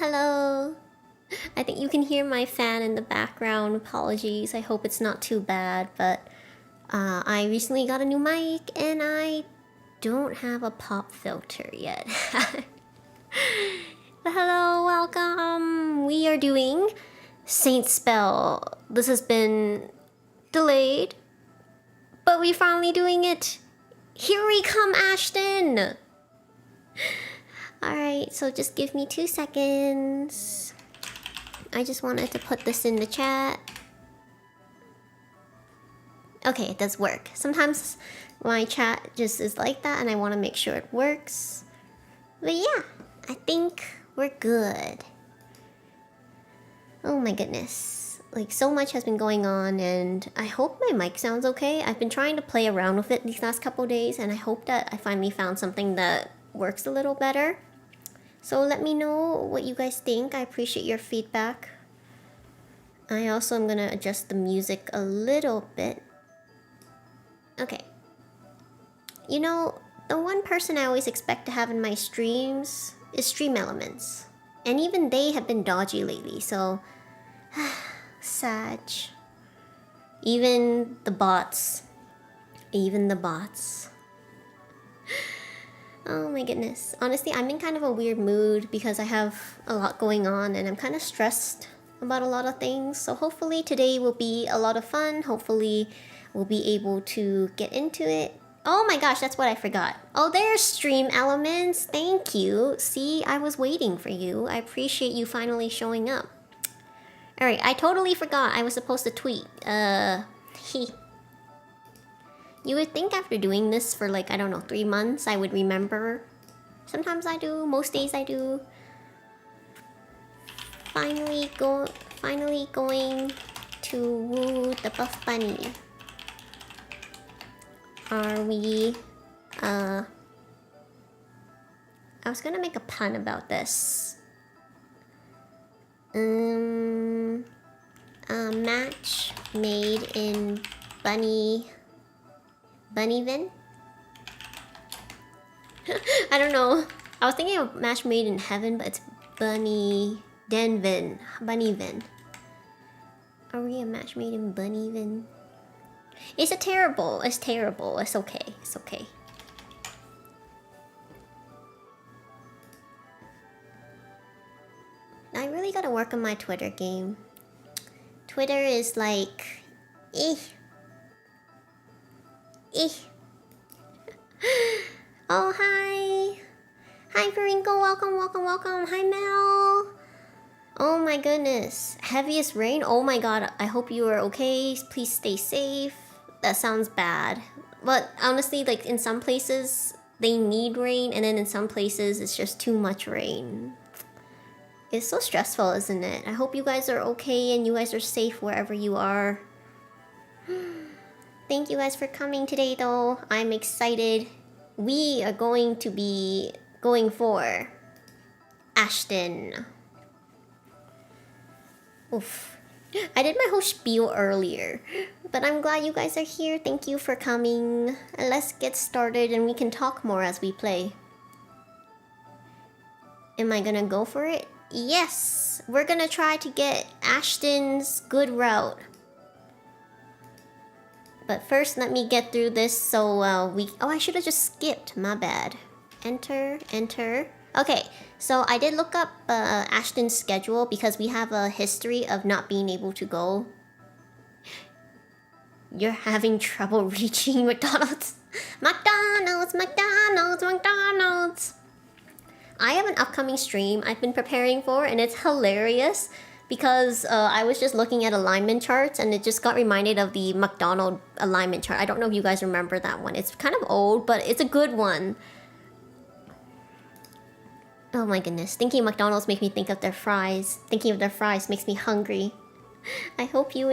Hello. I think you can hear my fan in the background. Apologies. I hope it's not too bad, but I recently got a new mic and I don't have a pop filter yet. But hello, welcome. We are doing Saint Spell. This has been delayed, but we're finally doing it. Here we come, Ashton. Alright, so just give me 2 seconds. I just wanted to put this in the chat. Okay, it does work. Sometimes my chat just is like that and I want to make sure it works. But yeah, I think we're good. Oh my goodness. Like, so much has been going on and I hope my mic sounds okay. I've been trying to play around with it these last couple days and I hope that I finally found something that works a little better. So let me know what you guys think. I appreciate your feedback. I also am gonna adjust the music a little bit. Okay. You know, the one person I always expect to have in my streams is Stream Elements. And even they have been dodgy lately, so... Sag. Even the bots. Even the bots. Oh my goodness. Honestly, I'm in kind of a weird mood because I have a lot going on and I'm kind of stressed about a lot of things. So hopefully today will be a lot of fun. Hopefully we'll be able to get into it. Oh my gosh, that's what I forgot. Oh, there's Stream Elements. Thank you. See, I was waiting for you. I appreciate you finally showing up. Alright, I totally forgot I was supposed to tweet. You would think after doing this for like, I don't know, 3 months, I would remember. Sometimes I do, most days I do. Finally going to woo the buff bunny. Are we, I was gonna make a pun about this. A match made in Bunnyvin? I don't know. I was thinking of match made in heaven, but it's Bunnyvin. Are we a match made in Bunnyvin? It's terrible. It's terrible. It's okay. It's okay. I really gotta work on my Twitter game. Twitter is like... Oh, hi! Hi, Perinkle, welcome, welcome, welcome. Hi, Mel! Oh my goodness. Heaviest rain? Oh my god, I hope you are okay. Please stay safe. That sounds bad. But honestly, like, in some places, they need rain, and then in some places, it's just too much rain. It's so stressful, isn't it? I hope you guys are okay and you guys are safe wherever you are. Thank you guys for coming today, though. I'm excited. We are going to be going for Ashton. Oof. I did my whole spiel earlier, but I'm glad you guys are here. Thank you for coming. Let's get started and we can talk more as we play. Am I gonna go for it? Yes! We're gonna try to get Ashton's good route. But first, let me get through this so oh, I should have just skipped. My bad. Enter, enter. Okay, so I did look up Ashton's schedule because we have a history of not being able to go. You're having trouble reaching McDonald's. McDonald's, McDonald's, McDonald's. I have an upcoming stream I've been preparing for and it's hilarious. Because I was just looking at alignment charts and it just got reminded of the McDonald's alignment chart. I don't know if you guys remember that one. It's kind of old, but it's a good one. Oh my goodness. Thinking of McDonald's makes me think of their fries. Thinking of their fries makes me hungry. I hope you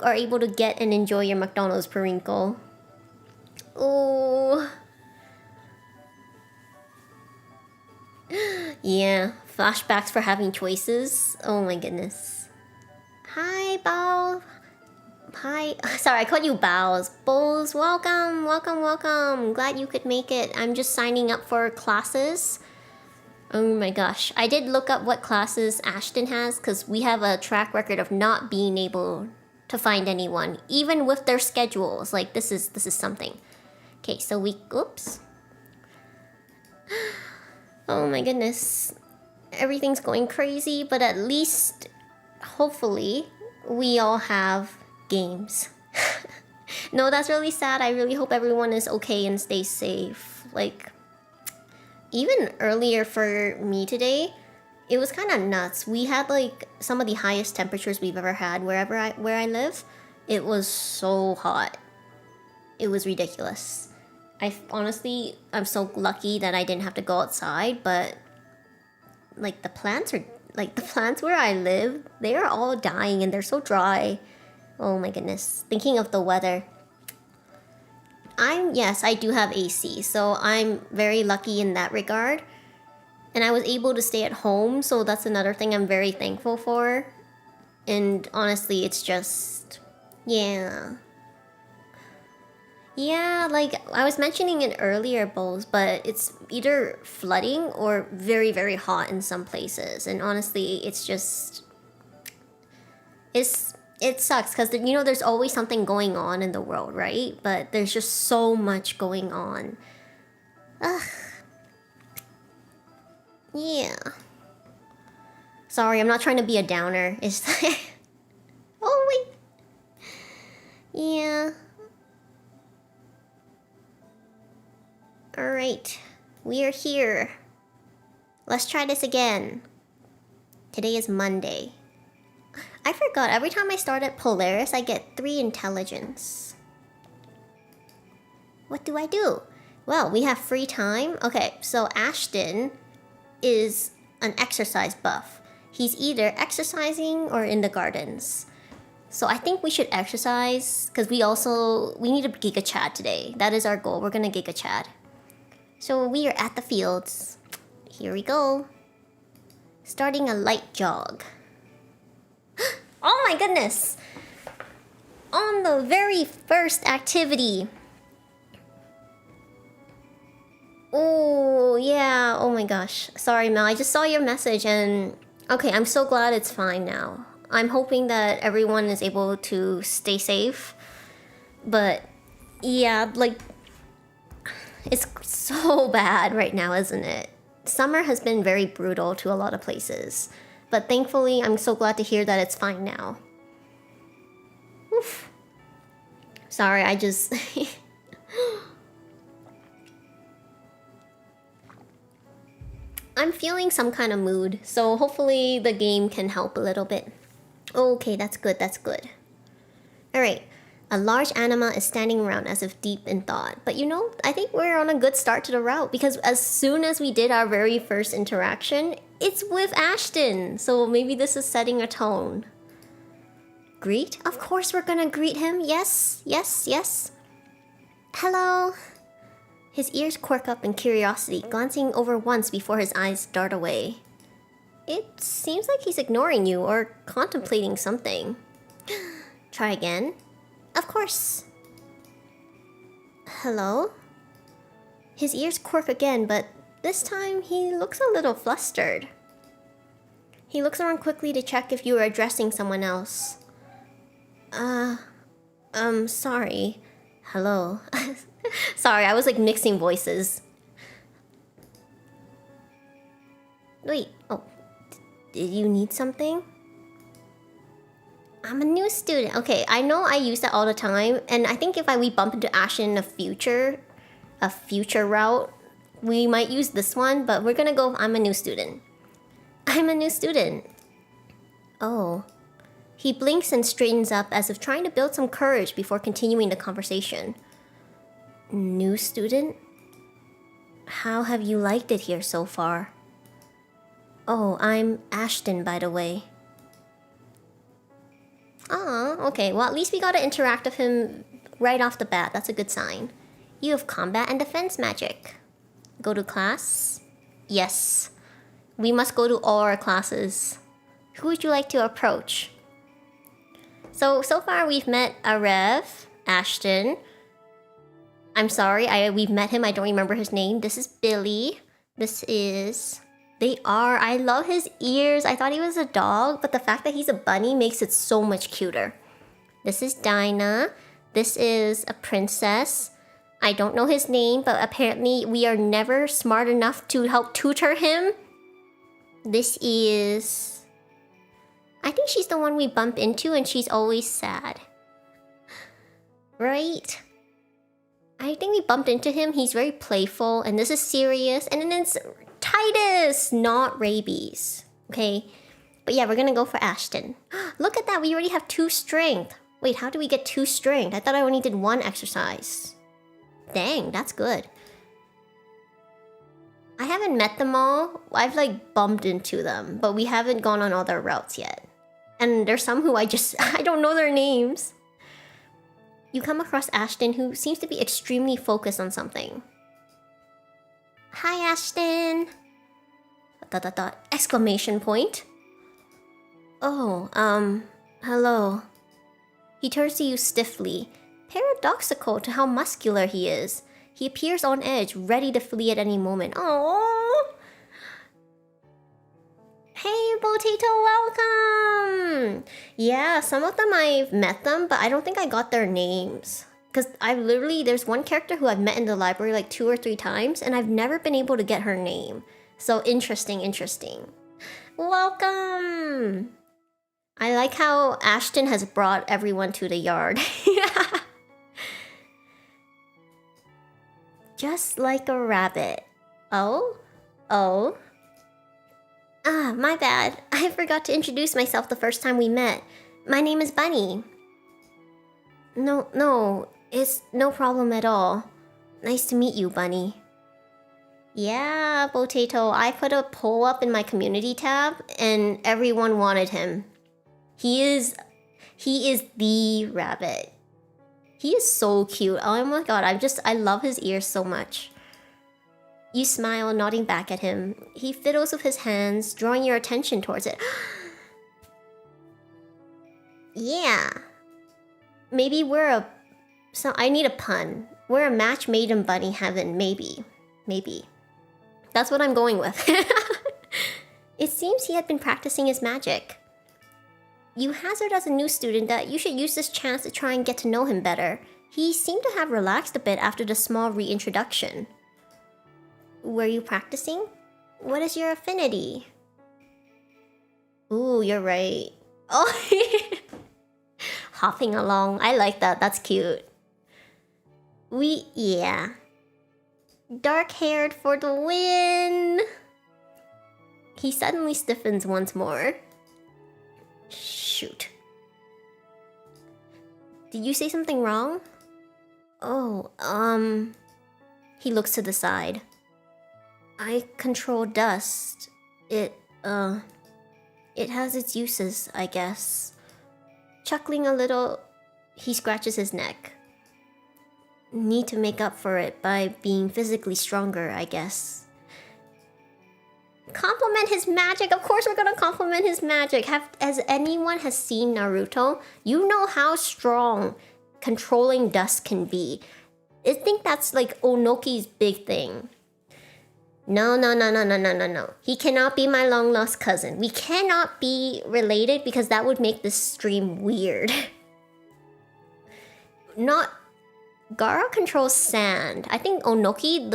are able to get and enjoy your McDonald's, Perinkle. Oh. Yeah. Flashbacks for having choices. Oh my goodness. Hi, Bao. Hi. Sorry, I called you Baos. Bowls, welcome, welcome, welcome. Glad you could make it. I'm just signing up for classes. Oh my gosh. I did look up what classes Ashton has because we have a track record of not being able to find anyone, even with their schedules. Like this is something. Okay, so we oops. Oh my goodness. Everything's going crazy, but at least hopefully we all have games. No, that's really sad. I really hope everyone is okay and stays safe. Like even earlier for me today, it was kind of nuts. We had like some of the highest temperatures we've ever had where I live. It was so hot. It was ridiculous. I'm so lucky that I didn't have to go outside, but like the plants where I live, they are all dying and they're so dry. Oh my goodness. Thinking of the weather. Yes, I do have AC, so I'm very lucky in that regard. And I was able to stay at home, so that's another thing I'm very thankful for. And honestly, it's just... yeah. Yeah, like I was mentioning it earlier, Bowls, but it's either flooding or very, very hot in some places. And honestly, it's just... it sucks because there's always something going on in the world, right? But there's just so much going on. Ugh. Yeah. Sorry, I'm not trying to be a downer. It's oh wait. Yeah. Alright. We are here. Let's try this again. Today is Monday. I forgot, every time I start at Polaris, I get 3 intelligence. What do I do? Well, we have free time. Okay, so Ashton is an exercise buff. He's either exercising or in the gardens. So I think we should exercise, because we need a Gigachad today. That is our goal. We're gonna Gigachad. So we are at the fields. Here we go. Starting a light jog. Oh my goodness! On the very first activity. Oh, yeah. Oh my gosh. Sorry, Mel. I just saw your message and... okay, I'm so glad it's fine now. I'm hoping that everyone is able to stay safe. But, yeah, like... it's so bad right now, isn't it? Summer has been very brutal to a lot of places. But thankfully, I'm so glad to hear that it's fine now. Oof. Sorry, I just... I'm feeling some kind of mood, so hopefully the game can help a little bit. Okay, that's good, that's good. Alright, a large anima is standing around as if deep in thought. But I think we're on a good start to the route because as soon as we did our very first interaction, it's with Ashton, so maybe this is setting a tone. Greet? Of course we're gonna greet him. Yes, yes, yes. Hello. His ears quirk up in curiosity, glancing over once before his eyes dart away. It seems like he's ignoring you or contemplating something. Try again. Of course. Hello? His ears quirk again, but this time he looks a little flustered. He looks around quickly to check if you are addressing someone else. Sorry. Hello. Sorry, I was like mixing voices. Wait, oh. Did you need something? I'm a new student. Okay, I know I use that all the time, and I think if we bump into Ashton in a future route, we might use this one, but we're gonna go, I'm a new student. I'm a new student. Oh. He blinks and straightens up as if trying to build some courage before continuing the conversation. New student? How have you liked it here so far? Oh, I'm Ashton, by the way. Aw, okay. Well, at least we got to interact with him right off the bat. That's a good sign. You have combat and defense magic. Go to class? Yes. We must go to all our classes. Who would you like to approach? So far we've met Arev, Ashton. I'm sorry, we've met him. I don't remember his name. This is Billy. This is They are. I love his ears. I thought he was a dog, but the fact that he's a bunny makes it so much cuter. This is Dinah. This is a princess. I don't know his name, but apparently we are never smart enough to help tutor him. This is... I think she's the one we bump into and she's always sad. Right? I think we bumped into him. He's very playful, and this is serious. And then it's Titus, not rabies. Okay? But yeah, we're gonna go for Ashton. Look at that, we already have 2 strength. Wait, how do we get 2 strength? I thought I only did 1 exercise. Dang, that's good. I haven't met them all. I've like bumped into them, but we haven't gone on all their routes yet. And there's some who I don't know their names. You come across Ashton, who seems to be extremely focused on something. Hi, Ashton! ... exclamation point. Oh, hello. He turns to you stiffly, paradoxical to how muscular he is. He appears on edge, ready to flee at any moment. Oh! Hey, Potato, welcome! Yeah, some of them I've met them, but I don't think I got their names. Because there's one character who I've met in the library like 2 or 3 times, and I've never been able to get her name. So interesting. Welcome! I like how Ashton has brought everyone to the yard. Just like a rabbit. Oh? Ah, my bad. I forgot to introduce myself the first time we met. My name is Bunny. No, it's no problem at all. Nice to meet you, Bunny. Yeah, Potato, I put a poll up in my community tab and everyone wanted him. He is the rabbit. He is so cute. Oh my god, I love his ears so much. You smile, nodding back at him. He fiddles with his hands, drawing your attention towards it. Yeah. Maybe I need a pun. We're a match made in bunny heaven, maybe. That's what I'm going with. It seems he had been practicing his magic. You hazard as a new student that you should use this chance to try and get to know him better. He seemed to have relaxed a bit after the small reintroduction. Were you practicing? What is your affinity? Ooh, you're right. Oh, hopping along. I like that. That's cute. Yeah. Dark-haired for the win! He suddenly stiffens once more. Shoot. Did you say something wrong? Oh, He looks to the side. I control dust. It has its uses, I guess. Chuckling a little, he scratches his neck. Need to make up for it by being physically stronger, I guess. Compliment his magic! Of course we're gonna compliment his magic! As anyone has seen Naruto, you know how strong controlling dust can be. I think that's like Onoki's big thing. No. He cannot be my long-lost cousin. We cannot be related because that would make this stream weird. Gaara controls sand. I think Onoki,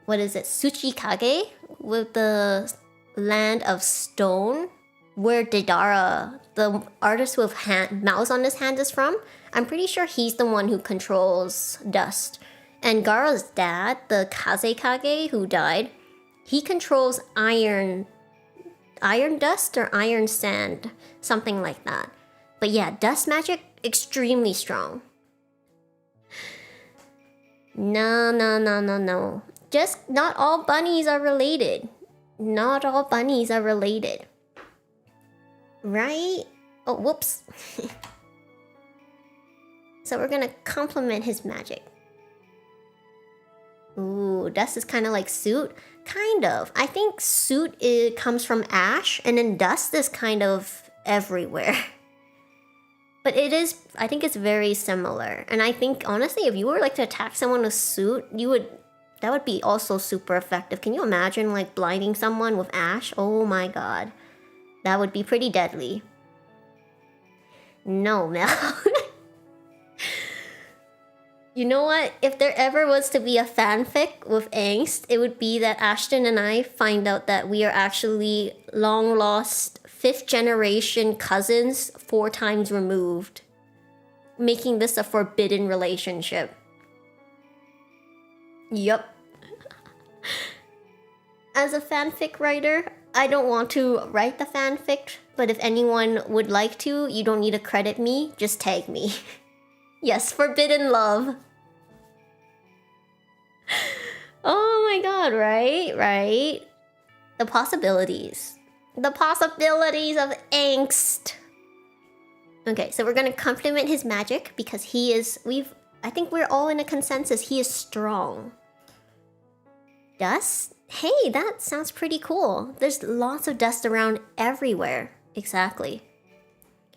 Tsuchikage, with the land of stone, where Deidara, the artist with mouse on his hand, is from. I'm pretty sure he's the one who controls dust. And Gaara's dad, the Kazekage who died, he controls iron dust or iron sand, something like that. But yeah, dust magic, extremely strong. No. Just not all bunnies are related. Not all bunnies are related. Right? Oh, whoops. So we're gonna compliment his magic. Ooh, dust is kind of like suit. Kind of. I think suit comes from ash, and then dust is kind of everywhere. But I think it's very similar. And I think, honestly, if you were like to attack someone with suit, you would That would be also super effective. Can you imagine like blinding someone with ash? Oh my god. That would be pretty deadly. No, Mel. You know what? If there ever was to be a fanfic with angst, it would be that Ashton and I find out that we are actually long lost 5th generation cousins 4 times removed, making this a forbidden relationship. Yup. As a fanfic writer, I don't want to write the fanfic, but if anyone would like to, you don't need to credit me, just tag me. Yes, forbidden love. Oh my god, right? Right? The possibilities. The possibilities of angst. Okay, so we're gonna compliment his magic because he is... I think we're all in a consensus. He is strong. Dust? Hey, that sounds pretty cool. There's lots of dust around everywhere. Exactly.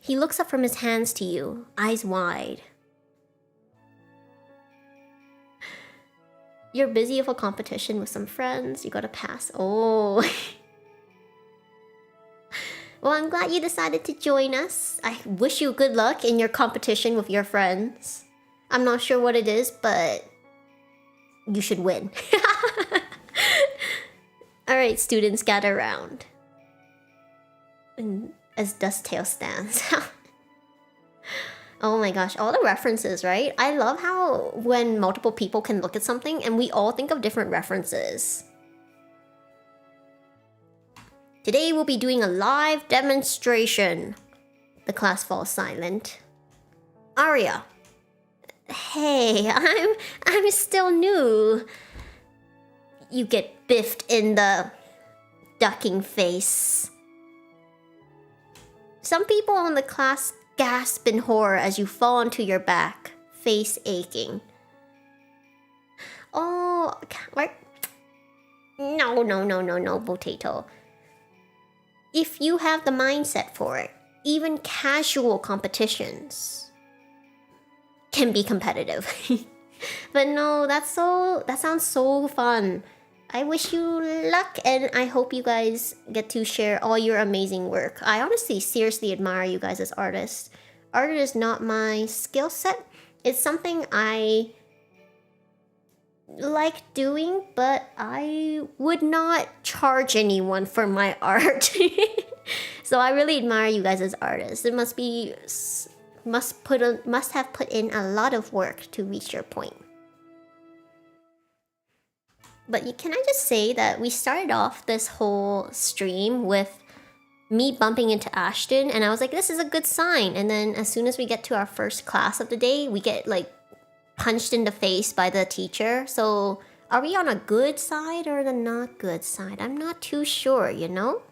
He looks up from his hands to you, eyes wide. You're busy with a competition with some friends. You gotta pass. Oh. Well, I'm glad you decided to join us. I wish you good luck in your competition with your friends. I'm not sure what it is, but you should win. Alright, students, gather around. And as Dusttail stands. Oh my gosh, all the references, right? I love how when multiple people can look at something and we all think of different references. Today we'll be doing a live demonstration. The class falls silent. Aria. Hey, I'm still new. You get biffed in the ducking face. Some people on the class gasp in horror as you fall onto your back, face aching. Oh, what? No, potato. If you have the mindset for it, even casual competitions can be competitive. But no, that sounds so fun. I wish you luck and I hope you guys get to share all your amazing work. I honestly seriously admire you guys as artists. Art is not my skill set. It's something I like doing, but I would not charge anyone for my art. So I really admire you guys as artists. It must have put in a lot of work to reach your point. But can I just say that we started off this whole stream with me bumping into Ashton, and I was like, this is a good sign. And then as soon as we get to our first class of the day, we get like punched in the face by the teacher. So are we on a good side or the not good side? I'm not too sure, you know?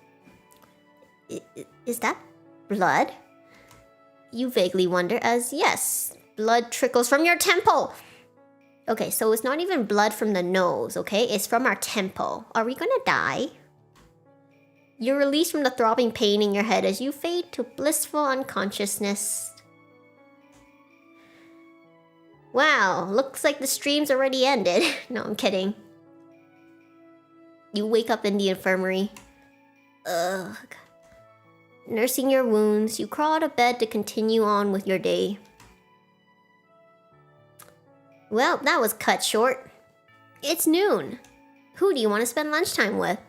Is that blood? You vaguely wonder as yes, blood trickles from your temple. Okay, so it's not even blood from the nose, okay? It's from our temple. Are we gonna die? You're released from the throbbing pain in your head as you fade to blissful unconsciousness. Wow, looks like the stream's already ended. No, I'm kidding. You wake up in the infirmary. Ugh. Nursing your wounds, you crawl out of bed to continue on with your day. Well, that was cut short. It's noon. Who do you want to spend lunchtime with?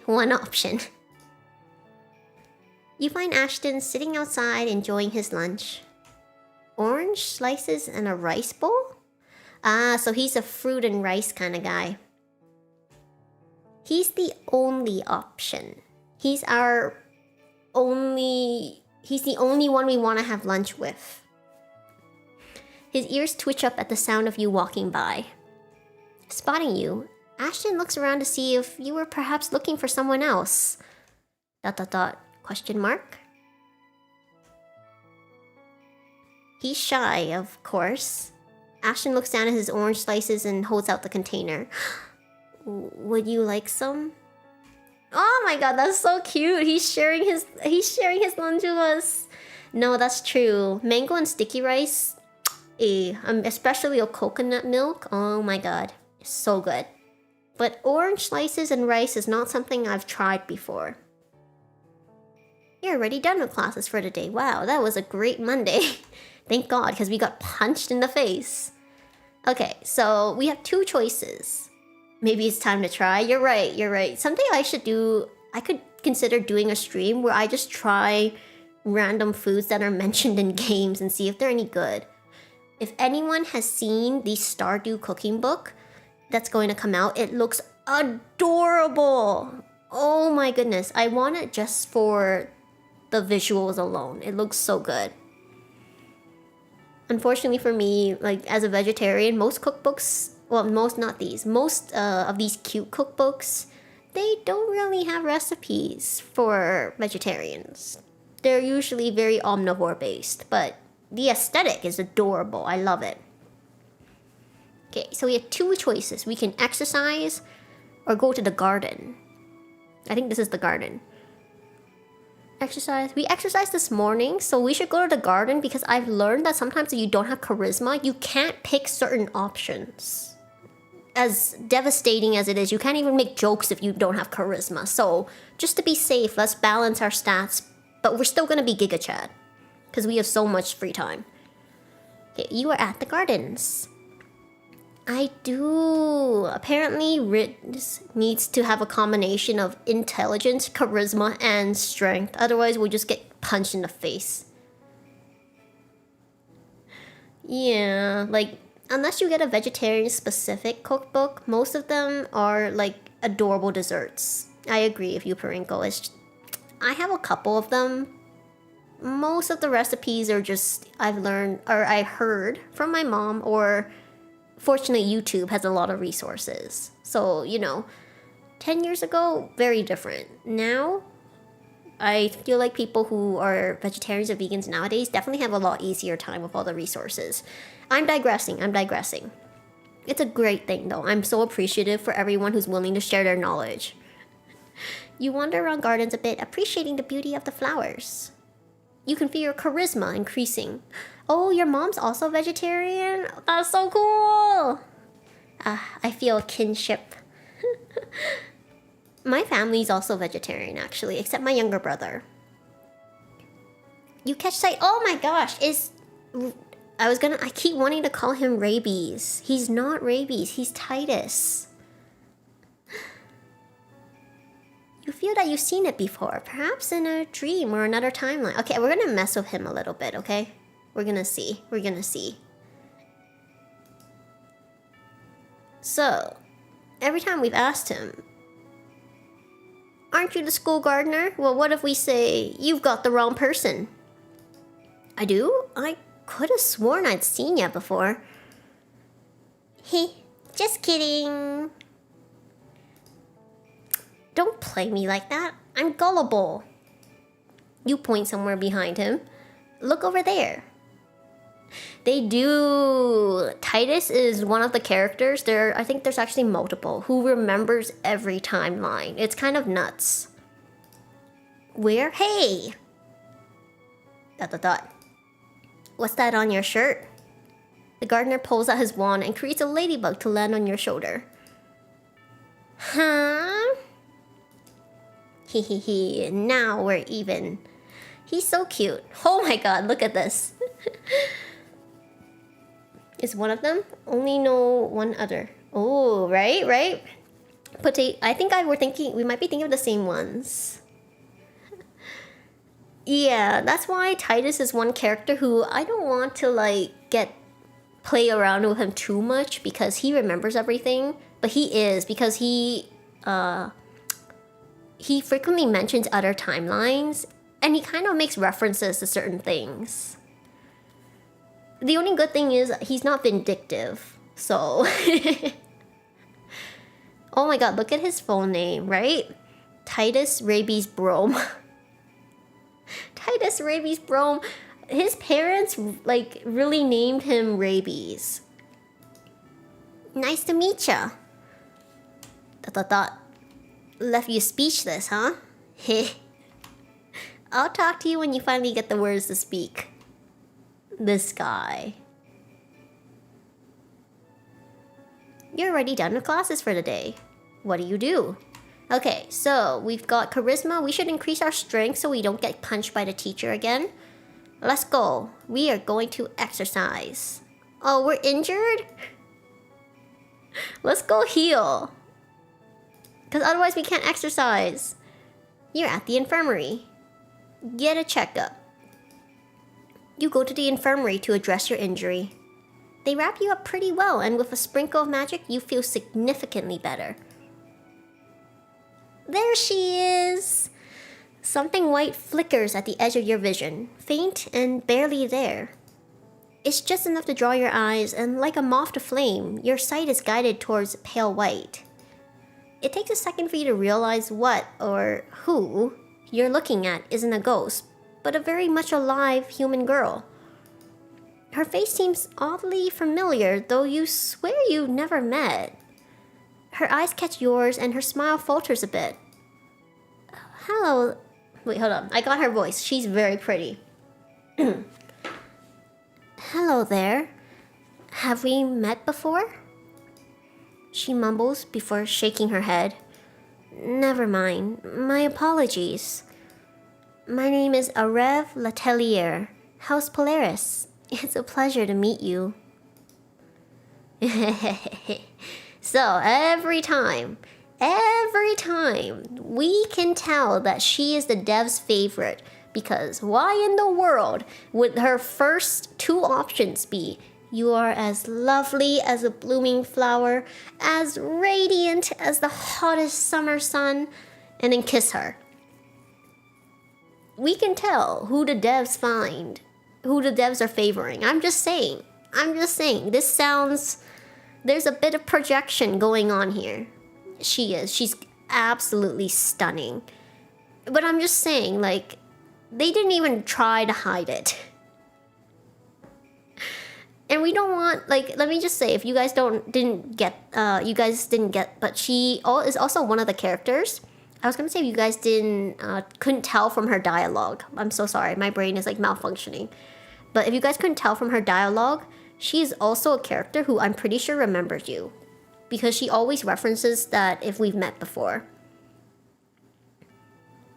One option. You find Ashton sitting outside enjoying his lunch. Orange slices and a rice bowl? Ah, so he's a fruit and rice kind of guy. He's the only option. He's the only one we want to have lunch with. His ears twitch up at the sound of you walking by. Spotting you, Ashton looks around to see if you were perhaps looking for someone else. ... Question mark? He's shy, of course. Ashton looks down at his orange slices and holds out the container. Would you like some? Oh my god, that's so cute. He's sharing his lunch with us. No, that's true. Mango and sticky rice especially a coconut milk. Oh my god, it's so good. But orange slices and rice is not something I've tried before. You're already done with classes for the day. Wow, that was a great Monday. Thank God, because we got punched in the face. Okay, so we have 2 choices. Maybe it's time to try. You're right. Someday I could consider doing a stream where I just try random foods that are mentioned in games and see if they're any good. If anyone has seen the Stardew cooking book that's going to come out, it looks adorable. Oh my goodness. I want it just for the visuals alone. It looks so good. Unfortunately for me, like as a vegetarian, most cookbooks, well, most of these cute cookbooks, they don't really have recipes for vegetarians. They're usually very omnivore based, but the aesthetic is adorable. I love it. Okay, so we have 2 choices. We can exercise or go to the garden. I think this is the garden. Exercise. We exercised this morning, so we should go to the garden because I've learned that sometimes if you don't have charisma, you can't pick certain options. As devastating as it is, you can't even make jokes if you don't have charisma. So just to be safe, let's balance our stats, but we're still gonna be Gigachad because we have so much free time. Okay, you are at the gardens. I do. Apparently, Riz needs to have a combination of intelligence, charisma, and strength. Otherwise, we'll just get punched in the face. Yeah, like, unless you get a vegetarian-specific cookbook, most of them are, like, adorable desserts. I agree with you, Perinkle. I have a couple of them. Most of the recipes are just I've learned, or I heard from my mom, or... Fortunately, YouTube has a lot of resources. So, 10 years ago, very different. Now, I feel like people who are vegetarians or vegans nowadays definitely have a lot easier time with all the resources. I'm digressing. It's a great thing, though. I'm so appreciative for everyone who's willing to share their knowledge. You wander around gardens a bit, appreciating the beauty of the flowers. You can feel your charisma increasing. Oh, your mom's also vegetarian? That's so cool! I feel a kinship. My family's also vegetarian, actually, except my younger brother. You catch sight. Oh my gosh, I keep wanting to call him Rabies. He's not Rabies, he's Titus. You feel that you've seen it before, perhaps in a dream or another timeline. Okay, we're gonna mess with him a little bit, okay? We're gonna see. So, every time we've asked him, aren't you the school gardener? Well, what if we say, you've got the wrong person? I do? I could have sworn I'd seen you before. Just kidding. Don't play me like that. I'm gullible. You point somewhere behind him. Look over there. They do. Titus is one of the characters. I think there's actually multiple who remembers every timeline. It's kind of nuts. Where? Hey! ... What's that on your shirt? The gardener pulls out his wand and creates a ladybug to land on your shoulder. Huh? Hehehe, now we're even. He's so cute. Oh my god, look at this. Is one of them? Only know one other. Oh, right? I think we might be thinking of the same ones. Yeah, that's why Titus is one character who I don't want to play around with him too much because he remembers everything. But he is, because he frequently mentions other timelines and he kind of makes references to certain things. The only good thing is he's not vindictive, so... Oh my god, look at his full name, right? Titus Rabies Brome. Titus Rabies Brome. His parents, really named him Rabies. Nice to meet ya. ... Left you speechless, huh? I'll talk to you when you finally get the words to speak. This guy. you're already done with classes for the day. What do you do? Okay, so we've got charisma. We should increase our strength so we don't get punched by the teacher again. Let's go. We are going to exercise. Oh, we're injured? Let's go heal. Because otherwise we can't exercise. You're at the infirmary. Get a checkup. You go to the infirmary to address your injury. They wrap you up pretty well, and with a sprinkle of magic, you feel significantly better. There she is! Something white flickers at the edge of your vision, faint and barely there. It's just enough to draw your eyes, and like a moth to flame, your sight is guided towards pale white. It takes a second for you to realize what, or who, you're looking at isn't a ghost, but a very much alive human girl. Her face seems oddly familiar, though you swear you never met. Her eyes catch yours, and her smile falters a bit. Hello. Wait, hold on. I got her voice. She's very pretty. Hello there. Have we met before? She mumbles before shaking her head. Never mind. My apologies. My name is Arev Letelier, House Polaris. It's a pleasure to meet you. So, every time, we can tell that she is the dev's favorite. Because why in the world would her first two options be, you are as lovely as a blooming flower, as radiant as the hottest summer sun, and then kiss her? We can tell who the devs are favoring. I'm just saying. This sounds... There's a bit of projection going on here. She's absolutely stunning. But I'm just saying, like, they didn't even try to hide it. And we don't want, like, let me just say, if you guys didn't get, but she is also one of the characters. I was gonna say if you guys couldn't tell from her dialogue. I'm so sorry, my brain is like malfunctioning. But if you guys couldn't tell from her dialogue, she is also a character who I'm pretty sure remembers you. Because she always references that if we've met before.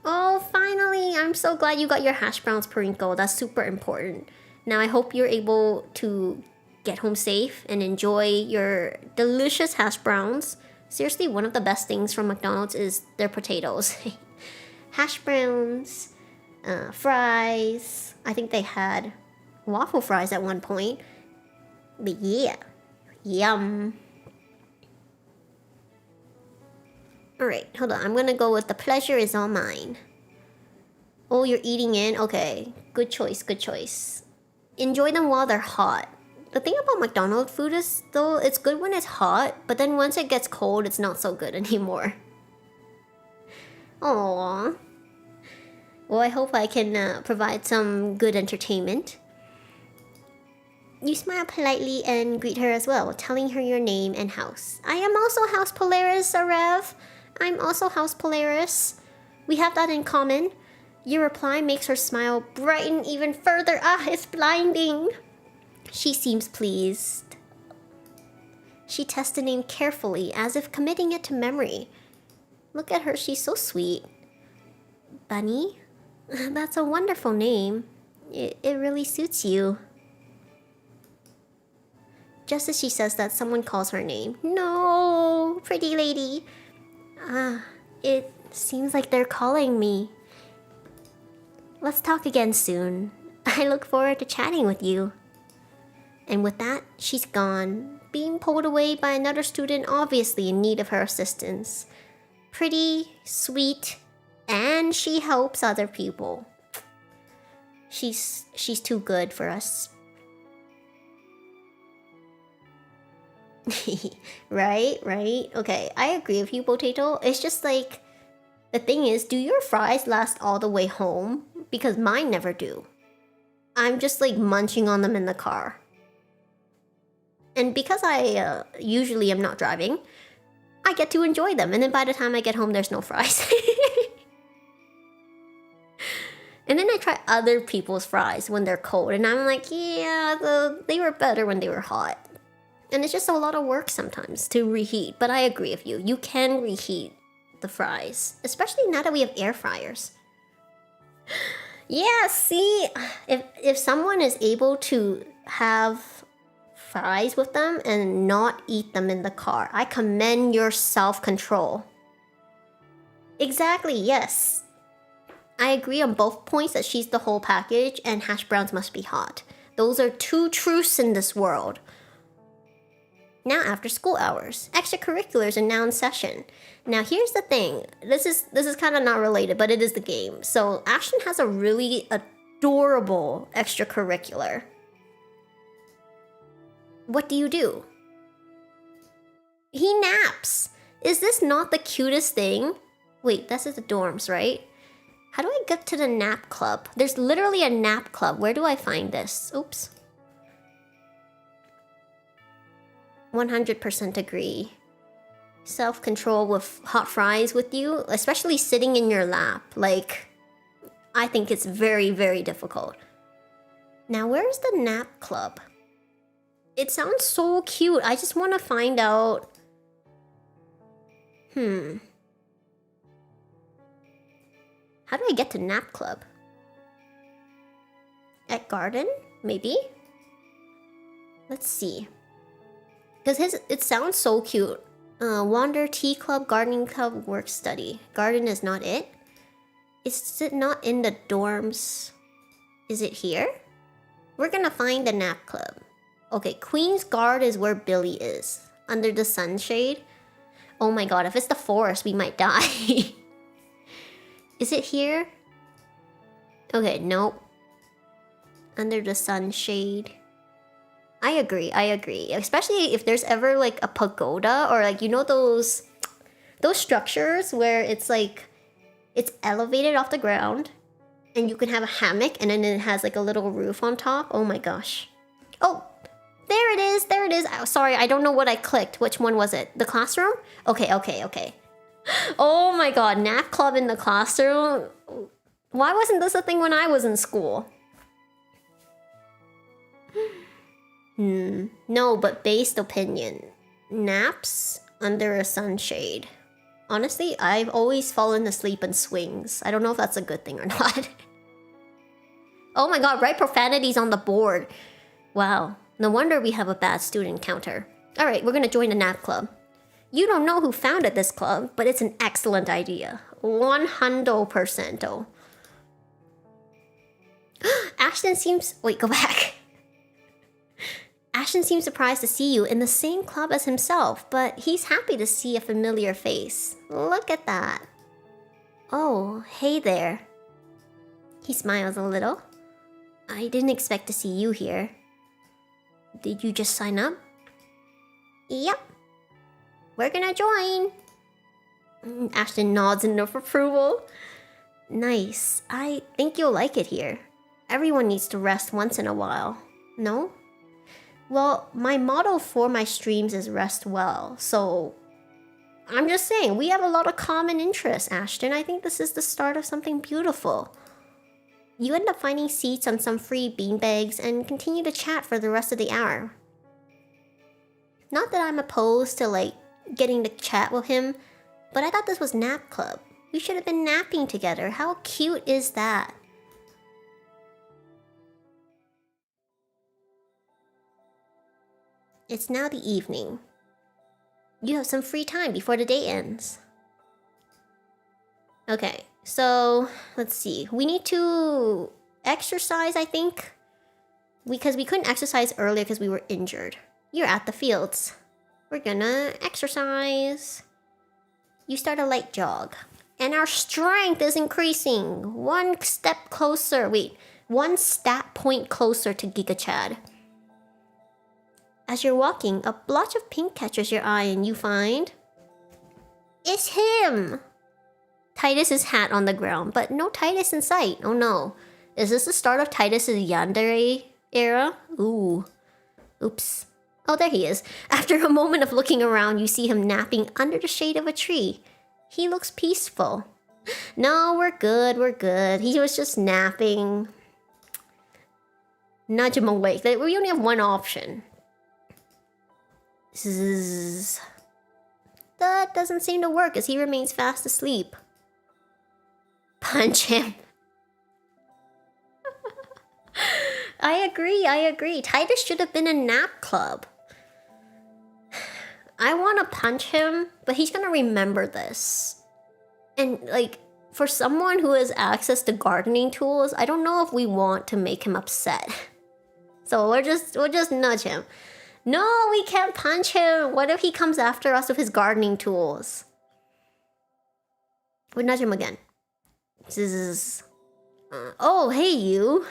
Oh, finally! I'm so glad you got your hash browns, Perinkle. That's super important. Now I hope you're able to get home safe and enjoy your delicious hash browns. Seriously, one of the best things from McDonald's is their potatoes. Hash browns, fries. I think they had waffle fries at one point. But yeah, yum. Alright, hold on. I'm gonna go with the pleasure is all mine. Oh, you're eating in? Okay, good choice. Enjoy them while they're hot. The thing about McDonald's food is, though, it's good when it's hot, but then once it gets cold, it's not so good anymore. Aww. Well, I hope I can provide some good entertainment. You smile politely and greet her as well, telling her your name and house. I am also House Polaris, Arev. I'm also House Polaris. We have that in common. Your reply makes her smile brighten even further. Ah, it's blinding. She seems pleased. She tests the name carefully, as if committing it to memory. Look at her, she's so sweet. Bunny? That's a wonderful name. It really suits you. Just as she says that, someone calls her name. No, pretty lady. It seems like they're calling me. Let's talk again soon. I look forward to chatting with you. And with that, she's gone, being pulled away by another student obviously in need of her assistance. Pretty, sweet, and she helps other people. She's too good for us. Right? Okay, I agree with you, Potato. It's just like, the thing is, do your fries last all the way home? Because mine never do. I'm just like munching on them in the car. And because I usually am not driving, I get to enjoy them. And then by the time I get home, there's no fries. And then I try other people's fries when they're cold. And I'm like, yeah, they were better when they were hot. And it's just a lot of work sometimes to reheat. But I agree with you. You can reheat the fries, especially now that we have air fryers. Yeah, see, if someone is able to have fries with them and not eat them in the car, I commend your self-control. Exactly, yes. I agree on both points that she's the whole package and hash browns must be hot. Those are two truths in this world. Now after school hours, extracurriculars are now in session. Now here's the thing, this is kind of not related, but it is the game. So Ashton has a really adorable extracurricular. What do you do? He naps. Is this not the cutest thing? Wait, this is the dorms, right? How do I get to the nap club? There's literally a nap club. Where do I find this? Oops. 100% agree. Self-control with hot fries with you, especially sitting in your lap. Like, I think it's very, very difficult. Now, where's the nap club? It sounds so cute. I just want to find out. How do I get to nap club? At garden? Maybe? Let's see. Because it sounds so cute. Wander, tea club, gardening club, work study. Garden is not it. Is it not in the dorms? Is it here? We're gonna find the nap club. Okay, Queen's Guard is where Billy is. Under the sunshade. Oh my god, if it's the forest, we might die. Is it here? Okay, nope. Under the sunshade. I agree. Especially if there's ever like a pagoda or like, you know, those structures where it's like, it's elevated off the ground and you can have a hammock and then it has like a little roof on top. Oh my gosh. Oh, there it is. Oh, sorry, I don't know what I clicked. Which one was it? The classroom? Okay. Oh my god, nap club in the classroom. Why wasn't this a thing when I was in school? No, but based opinion. Naps under a sunshade. Honestly, I've always fallen asleep in swings. I don't know if that's a good thing or not. Oh my god, write profanities on the board. Wow, no wonder we have a bad student counter. Alright, we're gonna join the nap club. You don't know who founded this club, but it's an excellent idea. 100%. Ashton seems... Wait, go back. Ashton seems surprised to see you in the same club as himself, but he's happy to see a familiar face. Look at that. Oh, hey there. He smiles a little. I didn't expect to see you here. Did you just sign up? Yep. We're gonna join. Ashton nods in approval. Nice. I think you'll like it here. Everyone needs to rest once in a while. No? Well, my motto for my streams is rest well, so... I'm just saying, we have a lot of common interests, Ashton. I think this is the start of something beautiful. You end up finding seats on some free beanbags and continue to chat for the rest of the hour. Not that I'm opposed to, like, getting to chat with him, but I thought this was nap club. We should have been napping together. How cute is that? It's now the evening. You have some free time before the day ends. Okay, so let's see. We need to exercise, I think. Because we couldn't exercise earlier because we were injured. You're at the fields. We're gonna exercise. You start a light jog. And our strength is increasing. One step closer. Wait, one stat point closer to Gigachad. As you're walking, a blotch of pink catches your eye and you find... It's him! Titus's hat on the ground, but no Titus in sight. Oh no. Is this the start of Titus's yandere era? Ooh. Oops. Oh, there he is. After a moment of looking around, you see him napping under the shade of a tree. He looks peaceful. No, we're good. He was just napping. Nudge him awake. We only have one option. Zzz. That doesn't seem to work as he remains fast asleep. Punch him. I agree. Titus should have been a nap club. I want to punch him, but he's gonna remember this. And like, for someone who has access to gardening tools, I don't know if we want to make him upset. So we'll just nudge him. No, we can't punch him. What if he comes after us with his gardening tools? We'll nudge him again. Oh, hey you.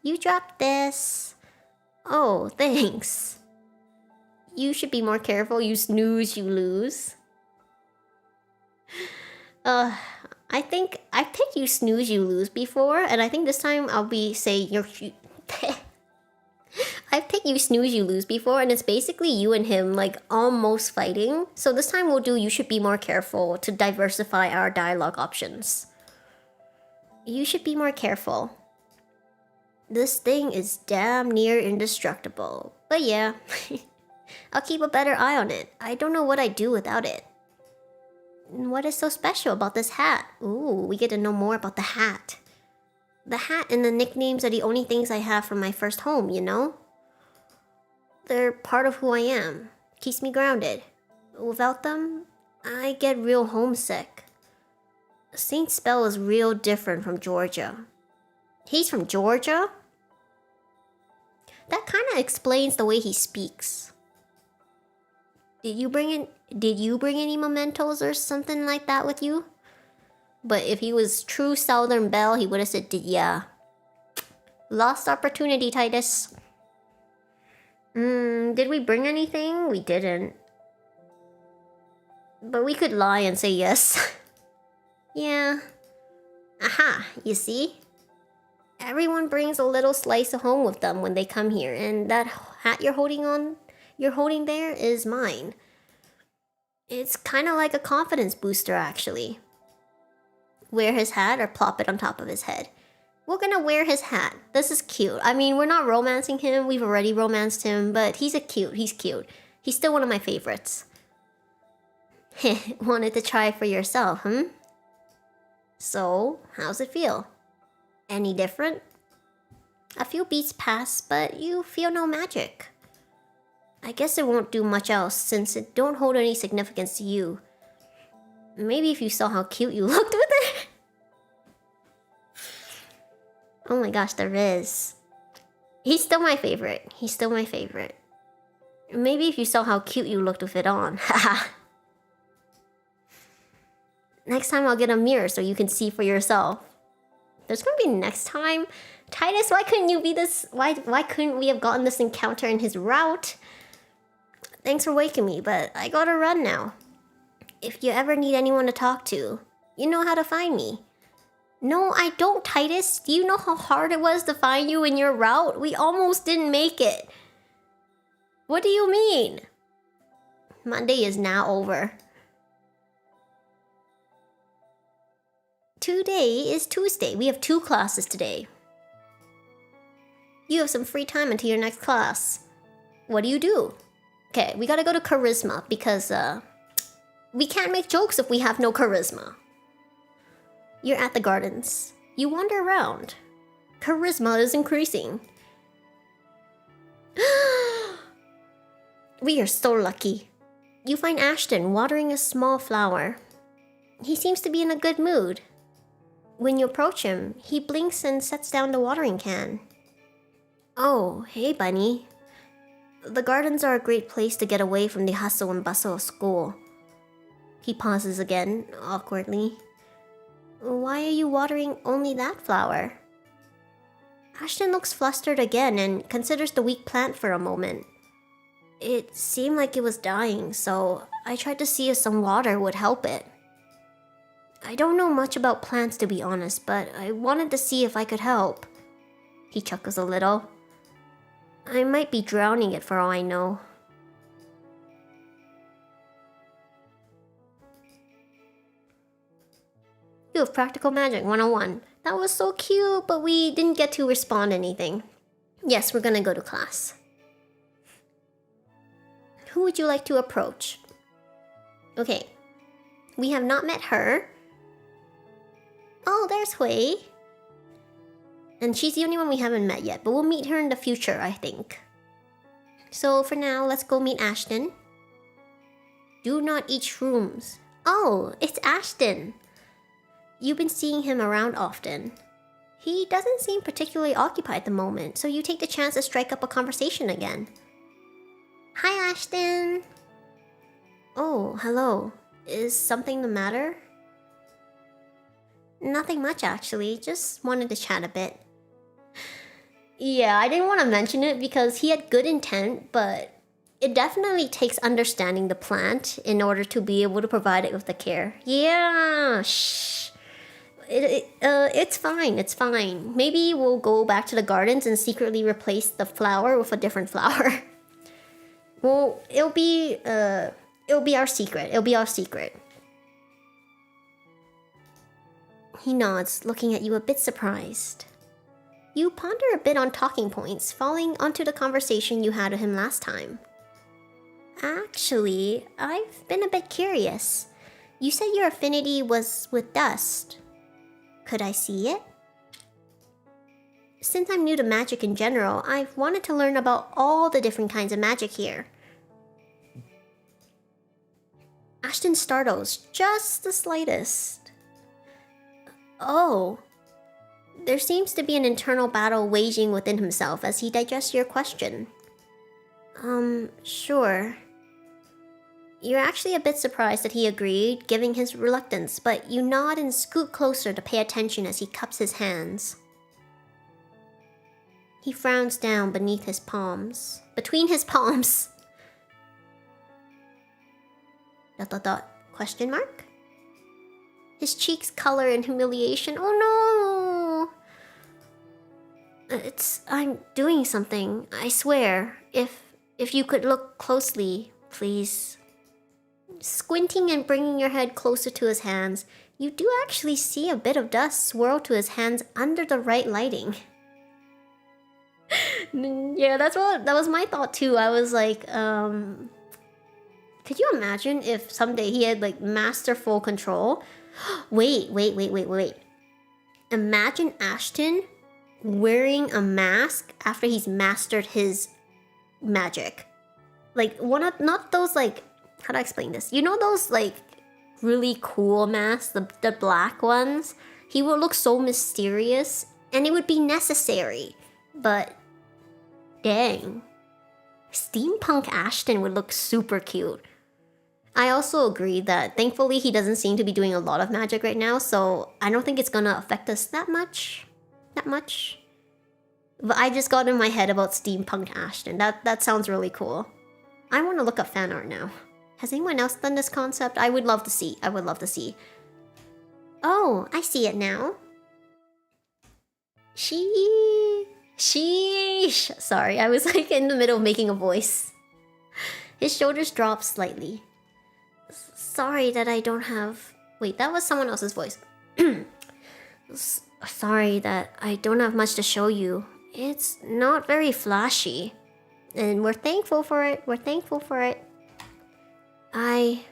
You dropped this. Oh, thanks. You should be more careful. You snooze, you lose. I think I've picked you snooze, you lose before, and I think this time I'll be saying you're... I've picked you snooze, you lose before, and it's basically you and him, like, almost fighting. So this time we'll do you should be more careful to diversify our dialogue options. You should be more careful. This thing is damn near indestructible. But yeah, I'll keep a better eye on it. I don't know what I'd do without it. What is so special about this hat? Ooh, we get to know more about the hat. The hat and the nicknames are the only things I have from my first home, you know? They're part of who I am. Keeps me grounded. Without them, I get real homesick. Saint Spell is real different from Georgia. He's from Georgia? That kind of explains the way he speaks. Did you bring any mementos or something like that with you? But if he was true Southern Belle, he would have said, yeah. Lost opportunity, Titus. Did we bring anything? We didn't. But we could lie and say yes. Yeah. Aha, you see? Everyone brings a little slice of home with them when they come here, and that hat you're holding there is mine. It's kind of like a confidence booster, actually. Wear his hat or plop it on top of his head. We're gonna wear his hat. This is cute. I mean, we're not romancing him. We've already romanced him, but he's cute. He's still one of my favorites. Wanted to try for yourself, So, how's it feel? Any different? A few beats pass, but you feel no magic. I guess it won't do much else since it don't hold any significance to you. Maybe if you saw how cute you looked with it. Oh my gosh, the Riz. He's still my favorite. Maybe if you saw how cute you looked with it on. Haha. Next time I'll get a mirror so you can see for yourself. There's gonna be next time. Titus, why couldn't you be this? Why couldn't we have gotten this encounter in his route? Thanks for waking me, but I gotta run now. If you ever need anyone to talk to, you know how to find me. No, I don't, Titus. Do you know how hard it was to find you in your route? We almost didn't make it. What do you mean? Monday is now over. Today is Tuesday. We have 2 classes today. You have some free time until your next class. What do? Okay, we gotta go to Charisma because, we can't make jokes if we have no charisma. You're at the gardens. You wander around. Charisma is increasing. We are so lucky. You find Ashton watering a small flower. He seems to be in a good mood. When you approach him, he blinks and sets down the watering can. Oh, hey Bunny. The gardens are a great place to get away from the hustle and bustle of school. He pauses again, awkwardly. Why are you watering only that flower? Ashton looks flustered again and considers the weak plant for a moment. It seemed like it was dying, so I tried to see if some water would help it. I don't know much about plants, to be honest, but I wanted to see if I could help. He chuckles a little. I might be drowning it for all I know. You have Practical Magic 101. That was so cute, but we didn't get to respond anything. Yes, we're gonna go to class. Who would you like to approach? Okay. We have not met her. Oh, there's Hui. And she's the only one we haven't met yet, but we'll meet her in the future, I think. So for now, let's go meet Ashton. Do not eat shrooms. Oh, it's Ashton. You've been seeing him around often. He doesn't seem particularly occupied at the moment, so you take the chance to strike up a conversation again. Hi, Ashton. Oh, hello. Is something the matter? Nothing much, actually. Just wanted to chat a bit. Yeah, I didn't want to mention it because he had good intent, but it definitely takes understanding the plant in order to be able to provide it with the care. Yeah, shh. It's fine, it's fine. Maybe we'll go back to the gardens and secretly replace the flower with a different flower. Well, it'll be our secret. It'll be our secret. He nods, looking at you a bit surprised. You ponder a bit on talking points, falling onto the conversation you had with him last time. Actually, I've been a bit curious. You said your affinity was with dust. Could I see it? Since I'm new to magic in general, I've wanted to learn about all the different kinds of magic here. Ashton startles, just the slightest. Oh. There seems to be an internal battle waging within himself as he digests your question. Sure. You're actually a bit surprised that he agreed, giving his reluctance, but you nod and scoot closer to pay attention as he cups his hands. He frowns down beneath his palms. Between his palms. ... Question mark? His cheeks color in humiliation. Oh no! I'm doing something, I swear. If you could look closely, please. Squinting and bringing your head closer to his hands, you do actually see a bit of dust swirl to his hands under the right lighting. Yeah, that was my thought too. I was like, could you imagine if someday he had like masterful control? Wait. Imagine Ashton wearing a mask after he's mastered his magic. Like not those like, how do I explain this? You know those like really cool masks, the black ones? He would look so mysterious and it would be necessary. But dang. Steampunk Ashton would look super cute. I also agree that thankfully he doesn't seem to be doing a lot of magic right now, so I don't think it's gonna affect us that much. But I just got in my head about Steampunk Ashton. That sounds really cool. I want to look up fan art now. Has anyone else done this concept? I would love to see. Oh, I see it now. Sheesh. Sorry, I was like in the middle of making a voice. His shoulders drop slightly. Sorry that I don't have... Wait, that was someone else's voice. Sorry that I don't have much to show you. It's not very flashy. And we're thankful for it. A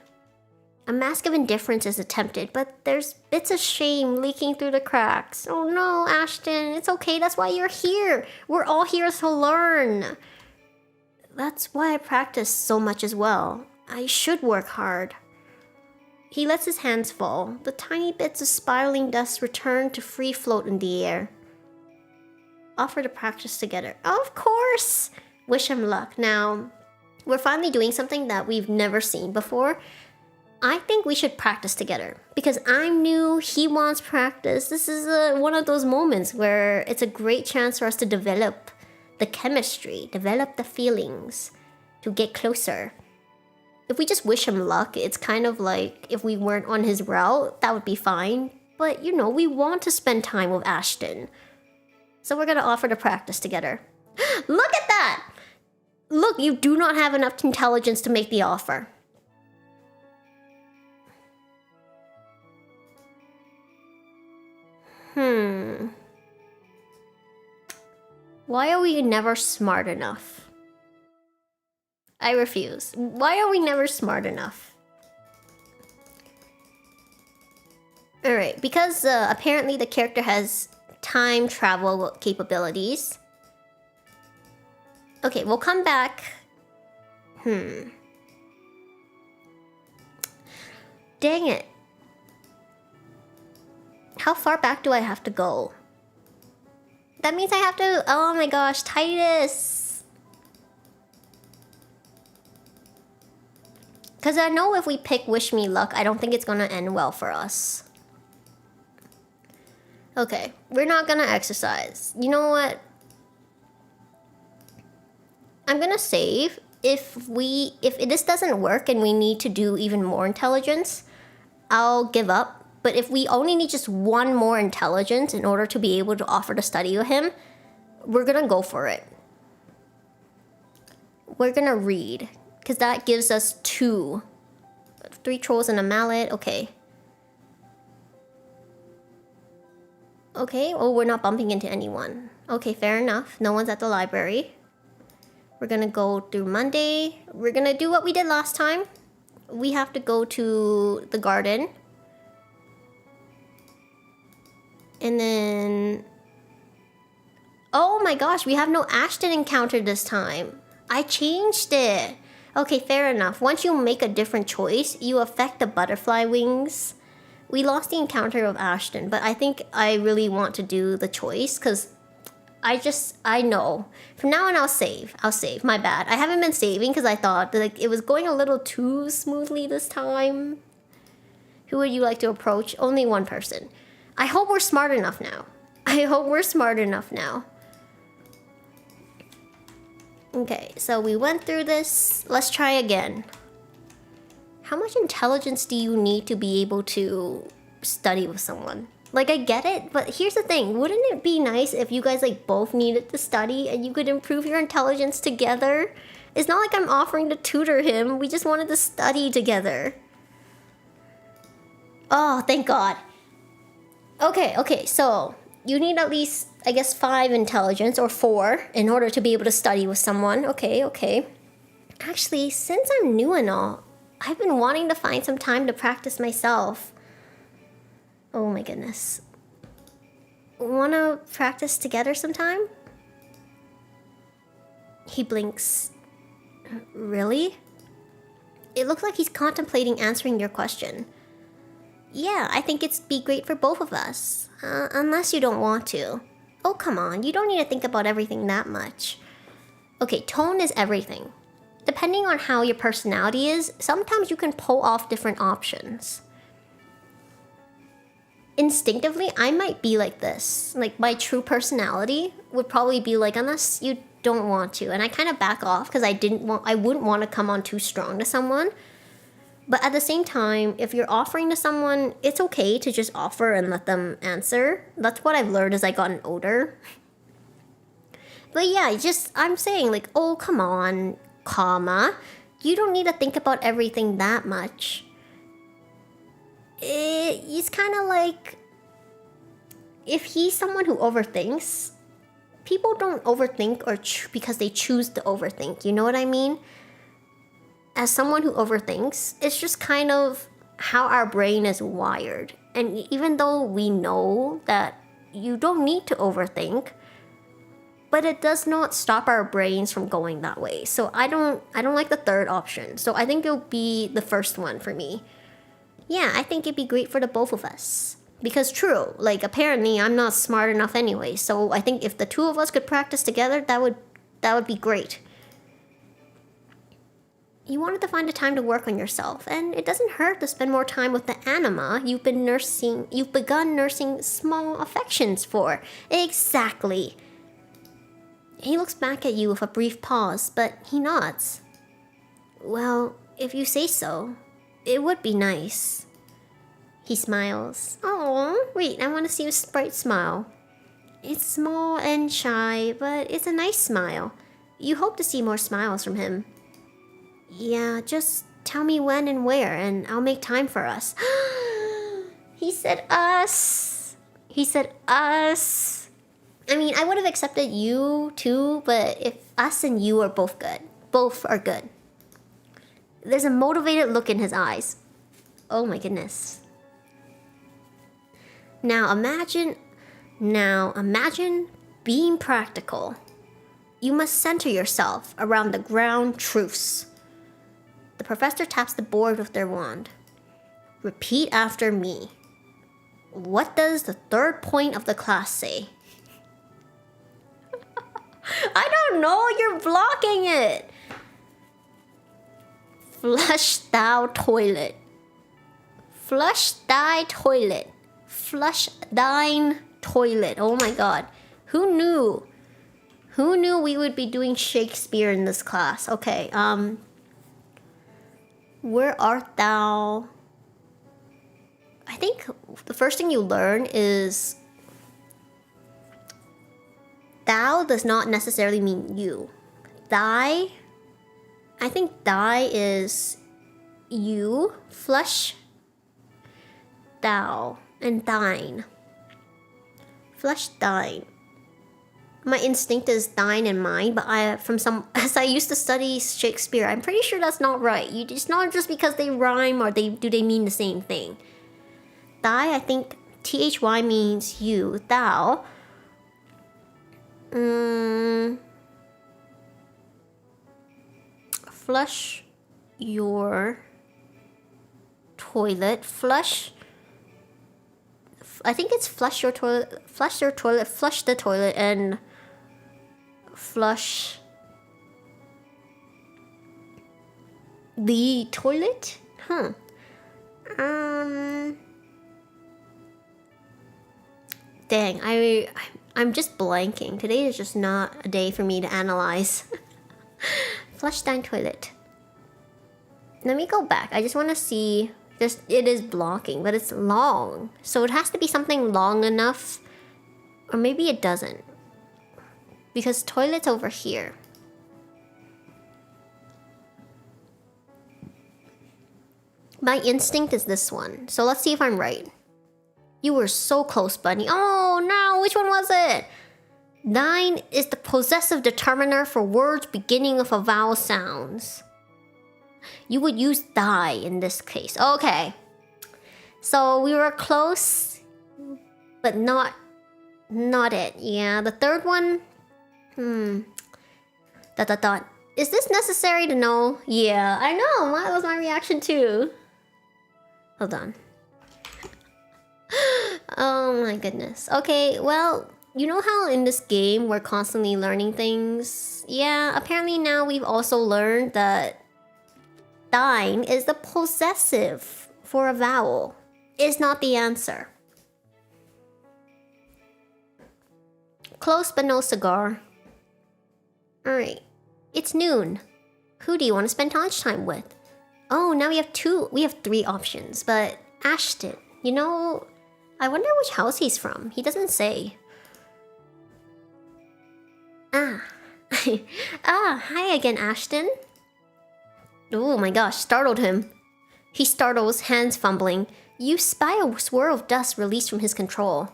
mask of indifference is attempted, but there's bits of shame leaking through the cracks. Oh no, Ashton, it's okay, that's why you're here. We're all here to learn. That's why I practice so much as well. I should work hard. He lets his hands fall. The tiny bits of spiraling dust return to free float in the air. Offer to practice together. Of course! Wish him luck. Now, we're finally doing something that we've never seen before. I think we should practice together. Because I'm new, he wants practice. This is one of those moments where it's a great chance for us to develop the chemistry, develop the feelings, to get closer. If we just wish him luck, it's kind of like if we weren't on his route, that would be fine. But, you know, we want to spend time with Ashton. So we're gonna offer to practice together. Look at that! Look, you do not have enough intelligence to make the offer. Why are we never smart enough? I refuse. Why are we never smart enough? Alright, because apparently the character has time travel capabilities. Okay, we'll come back. Dang it. How far back do I have to go? That means I have to... Oh my gosh, Titus! Because I know if we pick Wish Me Luck, I don't think it's gonna end well for us. Okay, we're not gonna exercise. You know what? I'm gonna save. If this doesn't work and we need to do even more intelligence, I'll give up. But if we only need just one more intelligence in order to be able to offer to study with him, we're gonna go for it. We're gonna read, because that gives us 2. 3 trolls and a mallet, okay. Okay, oh, we're not bumping into anyone. Okay, fair enough. No one's at the library. We're gonna go through Monday. We're gonna do what we did last time. We have to go to the garden. And then... Oh my gosh, we have no Ashton encounter this time. I changed it. Okay, fair enough. Once you make a different choice, you affect the butterfly wings. We lost the encounter of Ashton, but I think I really want to do the choice because I know. From now on, I'll save. My bad. I haven't been saving because I thought like it was going a little too smoothly this time. Who would you like to approach? Only one person. I hope we're smart enough now. Okay, so we went through this. Let's try again. How much intelligence do you need to be able to study with someone? Like, I get it, but here's the thing. Wouldn't it be nice if you guys like both needed to study and you could improve your intelligence together? It's not like I'm offering to tutor him. We just wanted to study together. Oh, thank God. Okay, so you need at least, I guess, 5 intelligence or 4 in order to be able to study with someone. Okay. Actually, since I'm new and all, I've been wanting to find some time to practice myself. Oh my goodness. Wanna practice together sometime? He blinks. Really? It looks like he's contemplating answering your question. Yeah, I think it'd be great for both of us. Unless you don't want to. Oh, come on. You don't need to think about everything that much. Okay, tone is everything. Depending on how your personality is, sometimes you can pull off different options. Instinctively, I might be like this. Like, my true personality would probably be like, unless you don't want to. And I kind of back off because I wouldn't want to come on too strong to someone. But at the same time, if you're offering to someone, it's okay to just offer and let them answer. That's what I've learned as I gotten older. But yeah, I'm saying like, oh, come on, comma. You don't need to think about everything that much. It's kind of like, if he's someone who overthinks, people don't overthink because they choose to overthink. You know what I mean? As someone who overthinks, it's just kind of how our brain is wired. And even though we know that you don't need to overthink, but it does not stop our brains from going that way. So I don't like the third option. So I think it'll be the first one for me. Yeah, I think it'd be great for the both of us. Because true, like apparently I'm not smart enough anyway. So I think if the 2 of us could practice together, that would be great. You wanted to find a time to work on yourself, and it doesn't hurt to spend more time with the anima you've begun nursing small affections for. Exactly. He looks back at you with a brief pause, but he nods. Well, if you say so, it would be nice. He smiles. Oh, wait, I want to see his bright smile. It's small and shy, but it's a nice smile. You hope to see more smiles from him. Yeah, just tell me when and where, and I'll make time for us. He said us. I mean, I would have accepted you too, but if us and you are both good. Both are good. There's a motivated look in his eyes. Oh my goodness. Now imagine being practical. You must center yourself around the ground truths. The professor taps the board with their wand. Repeat after me. What does the third point of the class say? I don't know, you're blocking it. Flush thou toilet. Flush thy toilet. Flush thine toilet. Oh my god. Who knew? Who knew we would be doing Shakespeare in this class? Okay, where art thou? I think the first thing you learn is thou does not necessarily mean you. Thy, I think thy is you, flush thou, and thine. Flush thine. My instinct is thine and mine, but as I used to study Shakespeare, I'm pretty sure that's not right. It's not just because they rhyme or do they mean the same thing. Thy, I think thy means you, thou. Flush your toilet. Flush. I think it's flush your toilet. Flush your toilet. Flush the toilet and flush the toilet. Dang, I'm just blanking. Today is just not a day for me to analyze. Flush thine toilet. Let me go back. I just want to see. It is blocking, but it's long. So it has to be something long enough. Or maybe it doesn't. Because toilet's over here. My instinct is this one. So let's see if I'm right. You were so close, Bunny. Oh no, which one was it? Thine is the possessive determiner for words beginning with a vowel sounds. You would use thy in this case. Okay. So we were close, but not it. Yeah, the third one. Is this necessary to know? Yeah, I know. That was my reaction too. Hold on. Oh my goodness. Okay, well, you know how in this game we're constantly learning things? Yeah, apparently now we've also learned that thine is the possessive for a vowel. Is not the answer. Close but no cigar. Alright, it's noon. Who do you want to spend lunchtime with? Oh, now we have three options, but Ashton, you know, I wonder which house he's from. He doesn't say. Hi again, Ashton. Oh my gosh, startled him. He startles, hands fumbling. You spy a swirl of dust released from his control.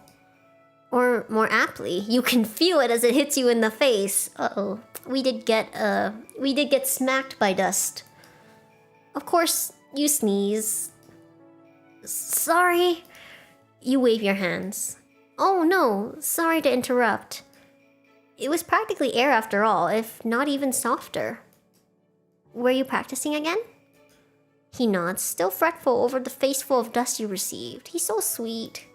Or more aptly, you can feel it as it hits you in the face. Uh-oh. We did get smacked by dust. Of course, you sneeze. Sorry. You wave your hands. Oh no, sorry to interrupt. It was practically air after all, if not even softer. Were you practicing again? He nods, still fretful over the face full of dust you received. He's so sweet.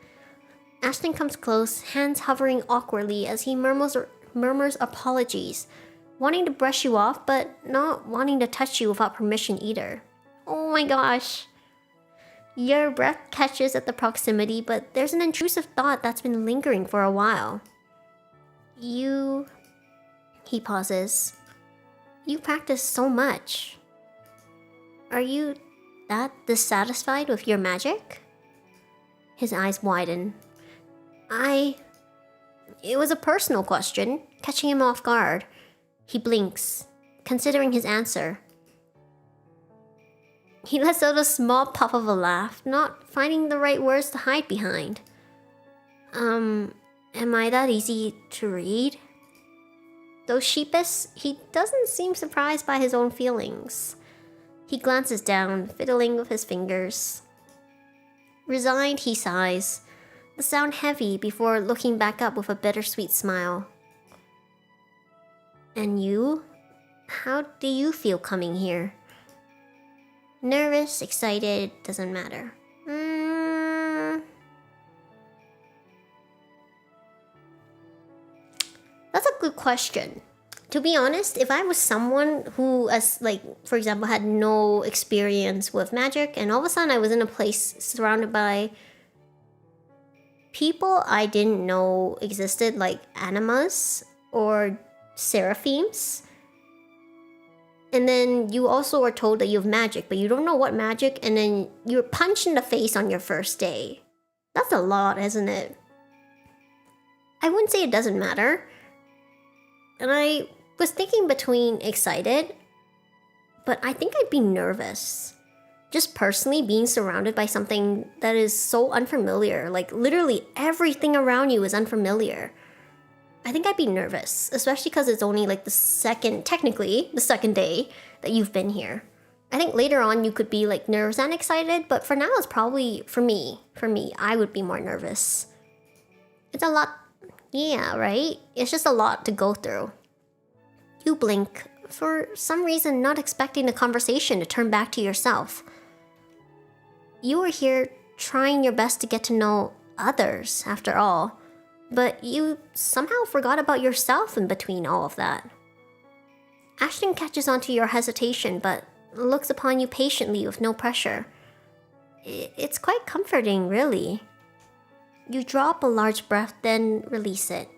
Ashton comes close, hands hovering awkwardly as he murmurs apologies, wanting to brush you off, but not wanting to touch you without permission either. Oh my gosh. Your breath catches at the proximity, but there's an intrusive thought that's been lingering for a while. He pauses. You practice so much. Are you that dissatisfied with your magic? His eyes widen. It was a personal question, catching him off guard. He blinks, considering his answer. He lets out a small puff of a laugh, not finding the right words to hide behind. Am I that easy to read? Though sheepish, he doesn't seem surprised by his own feelings. He glances down, fiddling with his fingers. Resigned, he sighs, the sound heavy before looking back up with a bittersweet smile. And you? How do you feel coming here? Nervous, excited, doesn't matter. That's a good question. To be honest, if I was someone who, for example, had no experience with magic, and all of a sudden I was in a place surrounded by people I didn't know existed, like animas or seraphims, and then you also are told that you have magic, but you don't know what magic, and then you're punched in the face on your first day. That's a lot, isn't it? I wouldn't say it doesn't matter. And I was thinking between excited, but I think I'd be nervous. Just personally being surrounded by something that is so unfamiliar, like literally everything around you is unfamiliar. I think I'd be nervous, especially because it's only like technically the second day that you've been here. I think later on you could be like nervous and excited, but for now it's probably, for me, I would be more nervous. It's a lot, yeah, right? It's just a lot to go through. You blink, for some reason not expecting the conversation to turn back to yourself. You were here trying your best to get to know others, after all, but you somehow forgot about yourself in between all of that. Ashton catches onto your hesitation, but looks upon you patiently with no pressure. It's quite comforting, really. You drop a large breath, then release it.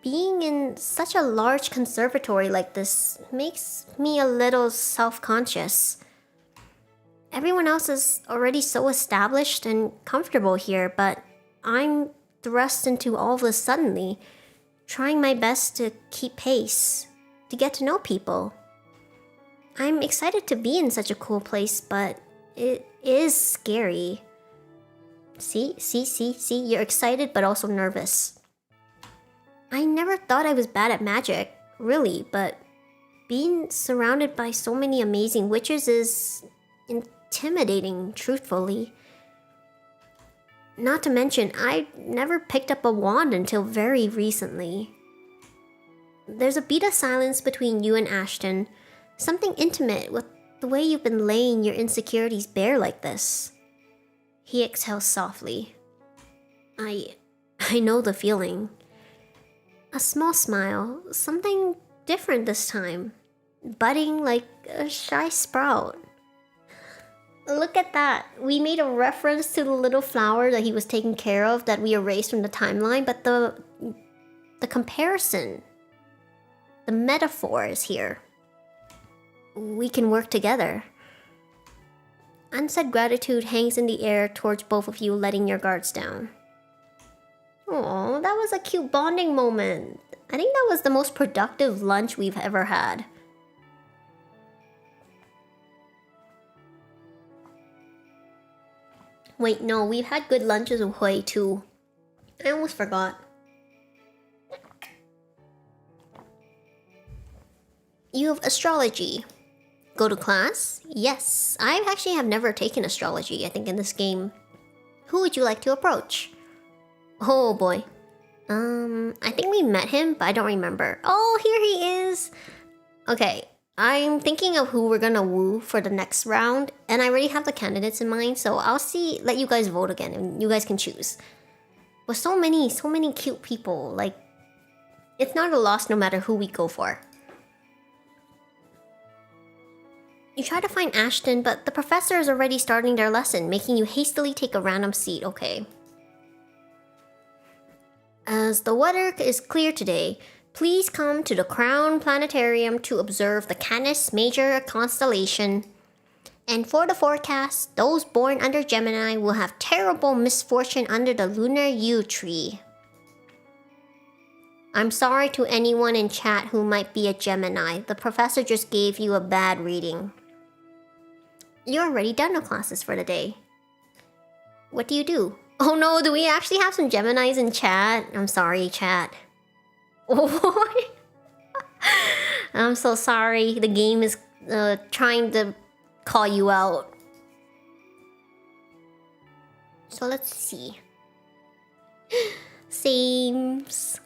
Being in such a large conservatory like this makes me a little self-conscious. Everyone else is already so established and comfortable here, but I'm thrust into all of this suddenly, trying my best to keep pace, to get to know people. I'm excited to be in such a cool place, but it is scary. See, you're excited but also nervous. I never thought I was bad at magic, really, but being surrounded by so many amazing witches is intimidating, truthfully. Not to mention, I never picked up a wand until very recently. There's a beat of silence between you and Ashton, something intimate with the way you've been laying your insecurities bare like this. He exhales softly. I know the feeling. A small smile, something different this time, budding like a shy sprout. Look at that. We made a reference to the little flower that he was taking care of that we erased from the timeline, but the comparison, the metaphor is here. We can work together. Unsaid gratitude hangs in the air towards both of you, letting your guards down. Oh, that was a cute bonding moment. I think that was the most productive lunch we've ever had. Wait, no, we've had good lunches with Hui too. I almost forgot. You have astrology. Go to class? Yes, I actually have never taken astrology, I think, in this game. Who would you like to approach? Oh boy. I think we met him, but I don't remember. Oh, here he is! Okay, I'm thinking of who we're gonna woo for the next round, and I already have the candidates in mind, so I'll let you guys vote again, and you guys can choose. With so many cute people, like, it's not a loss no matter who we go for. You try to find Ashton, but the professor is already starting their lesson, making you hastily take a random seat, okay. As the weather is clear today, please come to the Crown Planetarium to observe the Canis Major constellation. And for the forecast, those born under Gemini will have terrible misfortune under the lunar yew tree. I'm sorry to anyone in chat who might be a Gemini. The professor just gave you a bad reading. You're already done with classes for the day. What do you do? Oh no, do we actually have some Geminis in chat? I'm sorry, chat. Oh, I'm so sorry. The game is trying to call you out. So let's see. Seems.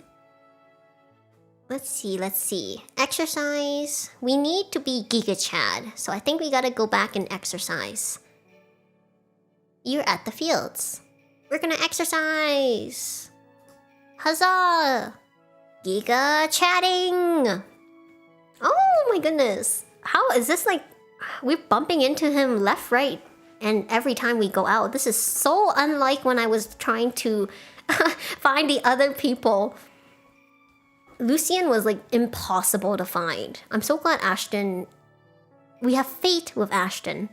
Let's see. Exercise. We need to be Gigachad, so I think we gotta go back and exercise. You're at the fields. We're gonna exercise. Huzzah! Giga chatting! Oh my goodness. How is this like... We're bumping into him left, right, and every time we go out. This is so unlike when I was trying to find the other people. Lucian was like impossible to find. I'm so glad Ashton... We have fate with Ashton.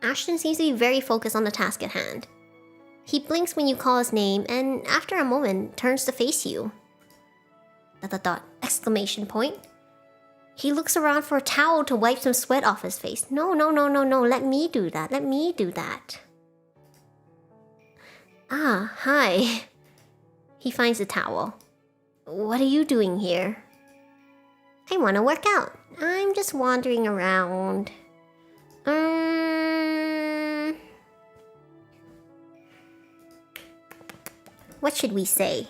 Ashton seems to be very focused on the task at hand. He blinks when you call his name, and after a moment, turns to face you. ... Exclamation point. He looks around for a towel to wipe some sweat off his face. No, let me do that. Ah, hi. He finds a towel. What are you doing here? I want to work out. I'm just wandering around. What should we say?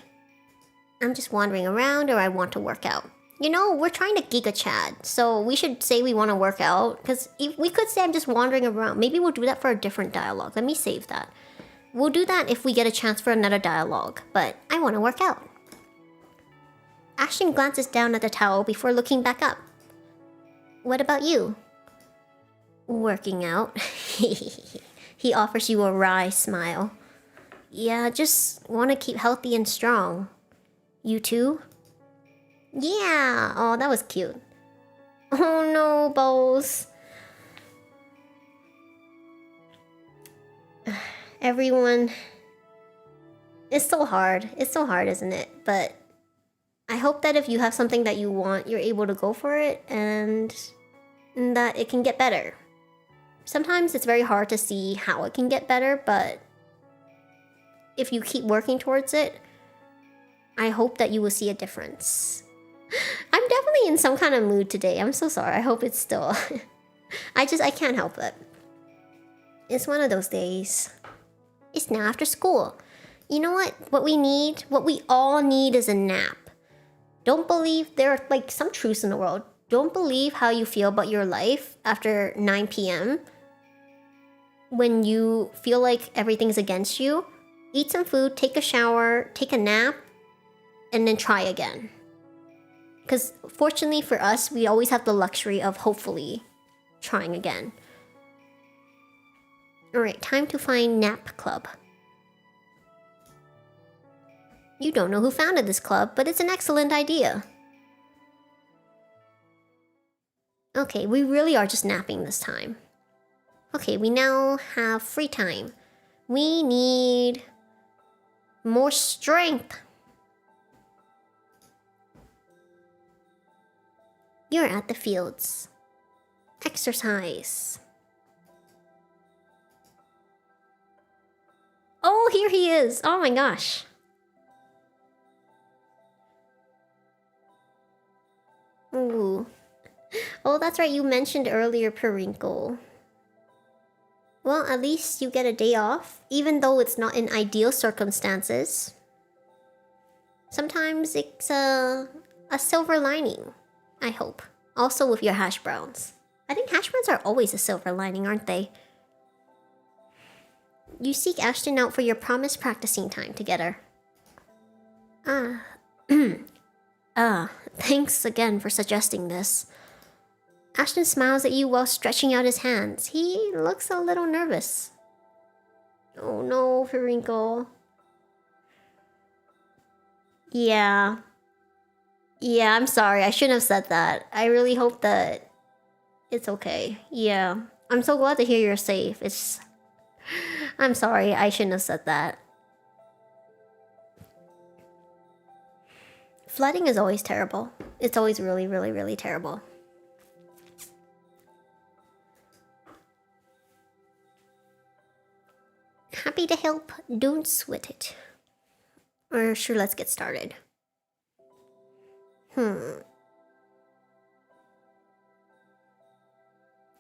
I'm just wandering around, or I want to work out. You know, we're trying to Gigachad, so we should say we want to work out. Because we could say I'm just wandering around. Maybe we'll do that for a different dialogue. Let me save that. We'll do that if we get a chance for another dialogue. But I want to work out. Ashton glances down at the towel before looking back up. What about you? Working out. He offers you a wry smile. Yeah, just want to keep healthy and strong. You too? Yeah! Oh, that was cute. Oh no, Bowls. Everyone... It's so hard. It's so hard, isn't it? But I hope that if you have something that you want, you're able to go for it and that it can get better. Sometimes it's very hard to see how it can get better, but if you keep working towards it, I hope that you will see a difference. I'm definitely in some kind of mood today. I'm so sorry. I hope it's still... I can't help it. It's one of those days. It's now after school. You know what? What we all need is a nap. Don't believe there are like some truths in the world. Don't believe how you feel about your life after 9 p.m. when you feel like everything's against you. Eat some food, take a shower, take a nap, and then try again. Because fortunately for us, we always have the luxury of hopefully trying again. Alright, time to find Nap Club. You don't know who founded this club, but it's an excellent idea. Okay, we really are just napping this time. Okay, we now have free time. We need more strength. You're at the fields. Exercise. Oh, here he is. Oh my gosh. Ooh. Oh, that's right. You mentioned earlier, Perinkle. Well, at least you get a day off, even though it's not in ideal circumstances. Sometimes it's a silver lining, I hope. Also with your hash browns. I think hash browns are always a silver lining, aren't they? You seek Ashton out for your promised practicing time together. Thanks again for suggesting this. Ashton smiles at you while stretching out his hands. He looks a little nervous. Oh no, Perinkle. Yeah, I'm sorry. I shouldn't have said that. I really hope that it's okay. Yeah, I'm so glad to hear you're safe. I'm sorry. I shouldn't have said that. Flooding is always terrible. It's always really, really, really terrible. Happy to help. Don't sweat it. Or sure, let's get started.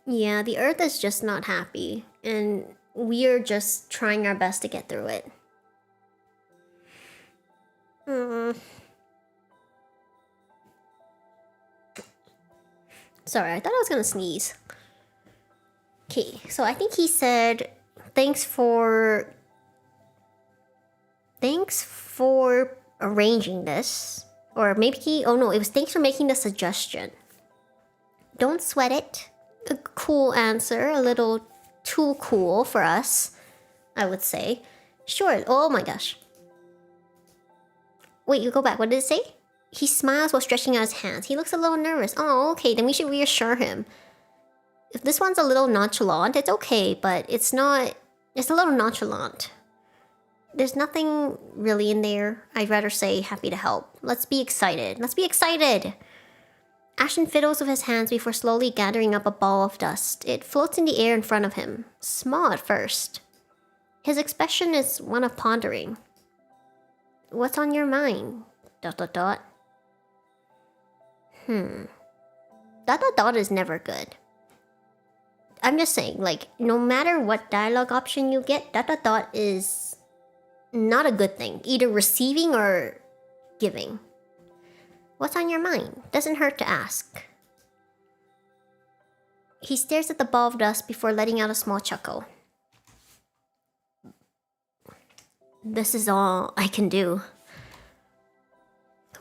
Yeah, the Earth is just not happy, and we're just trying our best to get through it. Sorry, I thought I was gonna sneeze. Okay, so I think he said, thanks for arranging this. Or maybe oh no, it was thanks for making the suggestion. Don't sweat it. A cool answer, a little too cool for us, I would say. Sure, oh my gosh. Wait, you go back, what did it say? He smiles while stretching out his hands. He looks a little nervous. Oh, okay, then we should reassure him. If this one's a little nonchalant, it's okay, but it's not... It's a little nonchalant. There's nothing really in there. I'd rather say happy to help. Let's be excited. Let's be excited! Ashton fiddles with his hands before slowly gathering up a ball of dust. It floats in the air in front of him. Small at first. His expression is one of pondering. What's on your mind? ... is never good. I'm just saying, like, no matter what dialogue option you get, ... is not a good thing. Either receiving or giving. What's on your mind? Doesn't hurt to ask. He stares at the ball of dust before letting out a small chuckle. This is all I can do.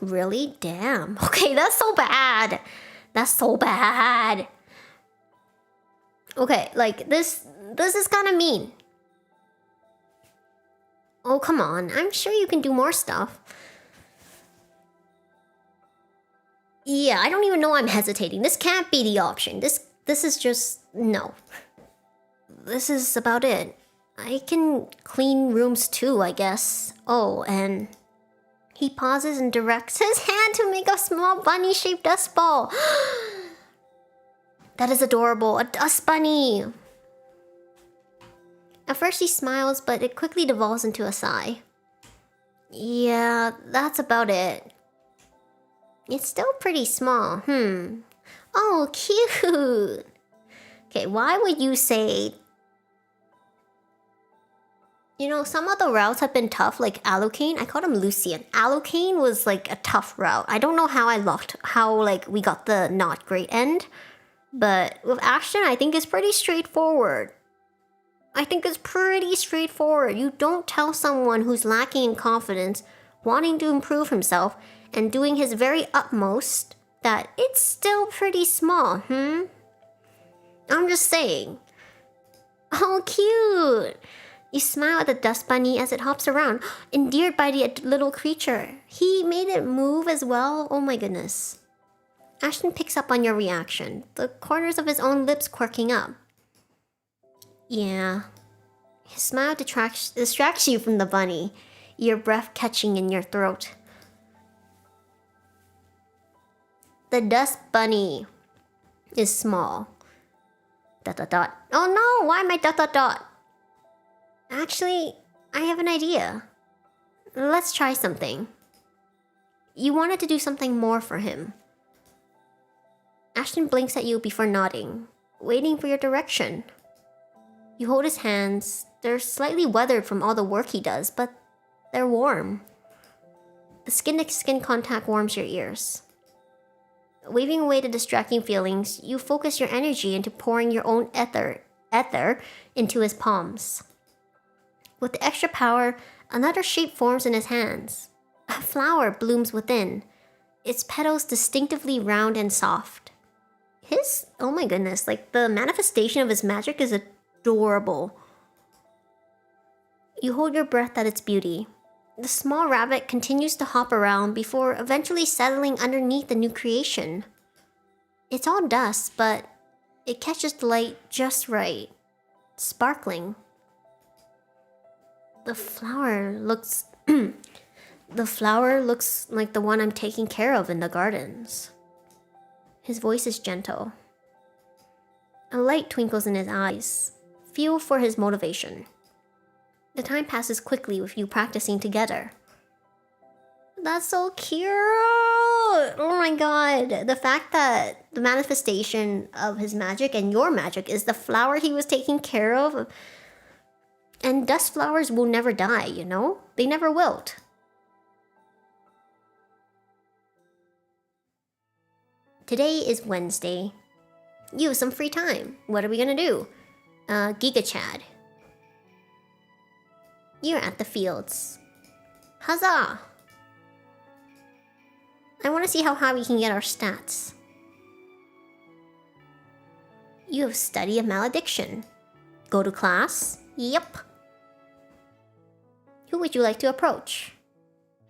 Really? Damn. Okay, that's so bad. That's so bad. Okay, like, this is kind of mean. Oh, come on. I'm sure you can do more stuff. Yeah, I don't even know why I'm hesitating. This can't be the option. This is just... no. This is about it. I can clean rooms too, I guess. Oh, and... He pauses and directs his hand to make a small bunny-shaped dust ball. That is adorable. A dust bunny! At first he smiles, but it quickly devolves into a sigh. Yeah, that's about it. It's still pretty small. Oh, cute! Okay, why would you say... You know, some of the routes have been tough, like Alucane. I called him Lucian. Alucane was like a tough route. I don't know how like we got the not great end. But with Ashton, I think it's pretty straightforward. You don't tell someone who's lacking in confidence, wanting to improve himself, and doing his very utmost, that it's still pretty small, I'm just saying. Oh, cute! You smile at the dust bunny as it hops around, endeared by the little creature. He made it move as well. Oh my goodness. Ashton picks up on your reaction, the corners of his own lips quirking up. Yeah. His smile distracts you from the bunny, your breath catching in your throat. The dust bunny is small. ... Oh no, why am I ... Actually, I have an idea. Let's try something. You wanted to do something more for him. Ashton blinks at you before nodding, waiting for your direction. You hold his hands. They're slightly weathered from all the work he does, but they're warm. The skin-to-skin contact warms your ears. Waving away the distracting feelings, you focus your energy into pouring your own ether into his palms. With the extra power, another shape forms in his hands. A flower blooms within, its petals distinctively round and soft. Oh my goodness, like the manifestation of his magic is adorable. You hold your breath at its beauty. The small rabbit continues to hop around before eventually settling underneath the new creation. It's all dust, but it catches the light just right. Sparkling. The flower looks like the one I'm taking care of in the gardens. His voice is gentle. A light twinkles in his eyes, fuel for his motivation. The time passes quickly with you practicing together. That's so cute! Oh my god. The fact that the manifestation of his magic and your magic is the flower he was taking care of. And dust flowers will never die, you know? They never wilt. Today is Wednesday. You have some free time. What are we gonna do? Gigachad. You're at the fields. Huzzah! I want to see how high we can get our stats. You have study of malediction. Go to class? Yep. Who would you like to approach?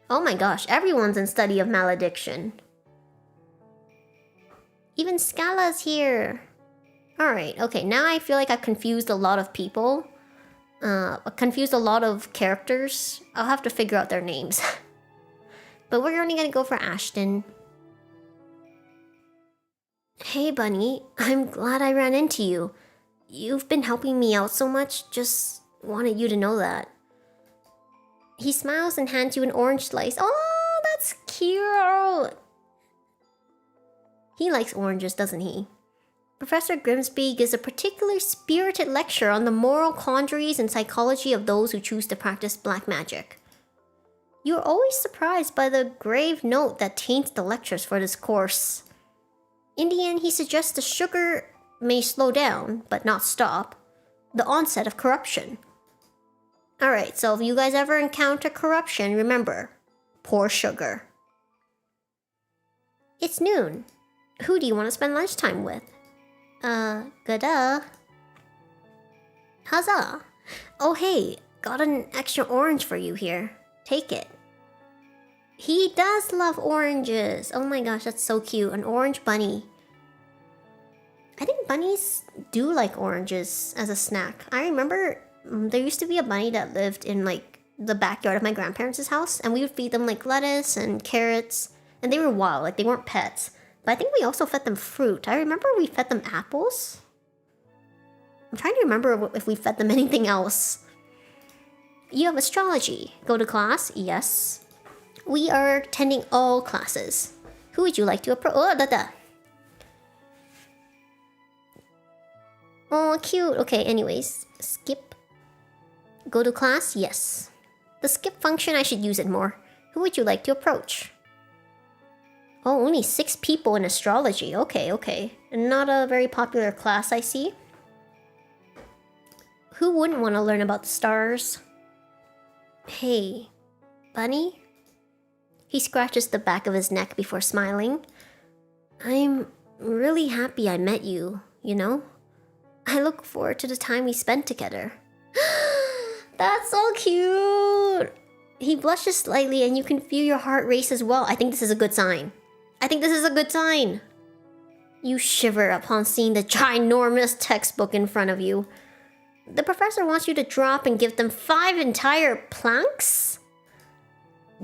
Oh my gosh, everyone's in study of malediction. Even Scala's here. Alright, okay, now I feel like I've confused a lot of people. Confused a lot of characters. I'll have to figure out their names. But we're only gonna go for Ashton. Hey Bunny, I'm glad I ran into you. You've been helping me out so much, just wanted you to know that. He smiles and hands you an orange slice. Oh, that's cute! He likes oranges, doesn't he? Professor Grimsby gives a particularly spirited lecture on the moral quandaries and psychology of those who choose to practice black magic. You are always surprised by the grave note that taints the lectures for this course. In the end, he suggests the sugar may slow down, but not stop, the onset of corruption. Alright, so if you guys ever encounter corruption, remember, pour sugar. It's noon. Who do you want to spend lunchtime with? Gada. Huzzah! Oh hey, got an extra orange for you here. Take it. He does love oranges. Oh my gosh, that's so cute. An orange bunny. I think bunnies do like oranges as a snack. I remember there used to be a bunny that lived in like the backyard of my grandparents' house, and we would feed them like lettuce and carrots, and they were wild, like they weren't pets. But I think we also fed them fruit. I remember we fed them apples. I'm trying to remember if we fed them anything else. You have astrology. Go to class? Yes. We are attending all classes. Who would you like to approach? Oh, Oh, cute. Okay, anyways. Skip. Go to class? Yes. The skip function, I should use it more. Who would you like to approach? Oh, only 6 people in astrology. Okay. Not a very popular class, I see. Who wouldn't want to learn about the stars? Hey, Bunny? He scratches the back of his neck before smiling. I'm really happy I met you, you know? I look forward to the time we spent together. That's so cute! He blushes slightly and you can feel your heart race as well. I think this is a good sign. You shiver upon seeing the ginormous textbook in front of you. The professor wants you to drop and give them 5 entire planks?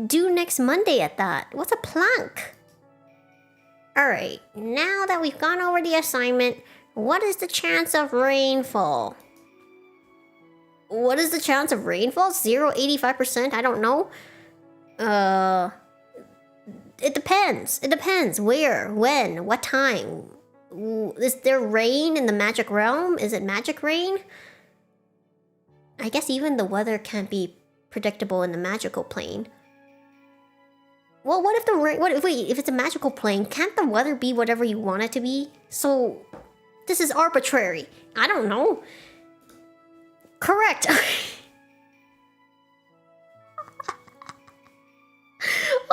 Due next Monday at that. What's a plank? Alright, now that we've gone over the assignment, what is the chance of rainfall? What is the chance of rainfall? 0.85%? I don't know. It depends. Where? When? What time? Is there rain in the magic realm? Is it magic rain? I guess even the weather can't be predictable in the magical plane. Well, what if the rain... Wait, if it's a magical plane, can't the weather be whatever you want it to be? So, this is arbitrary. I don't know. Correct.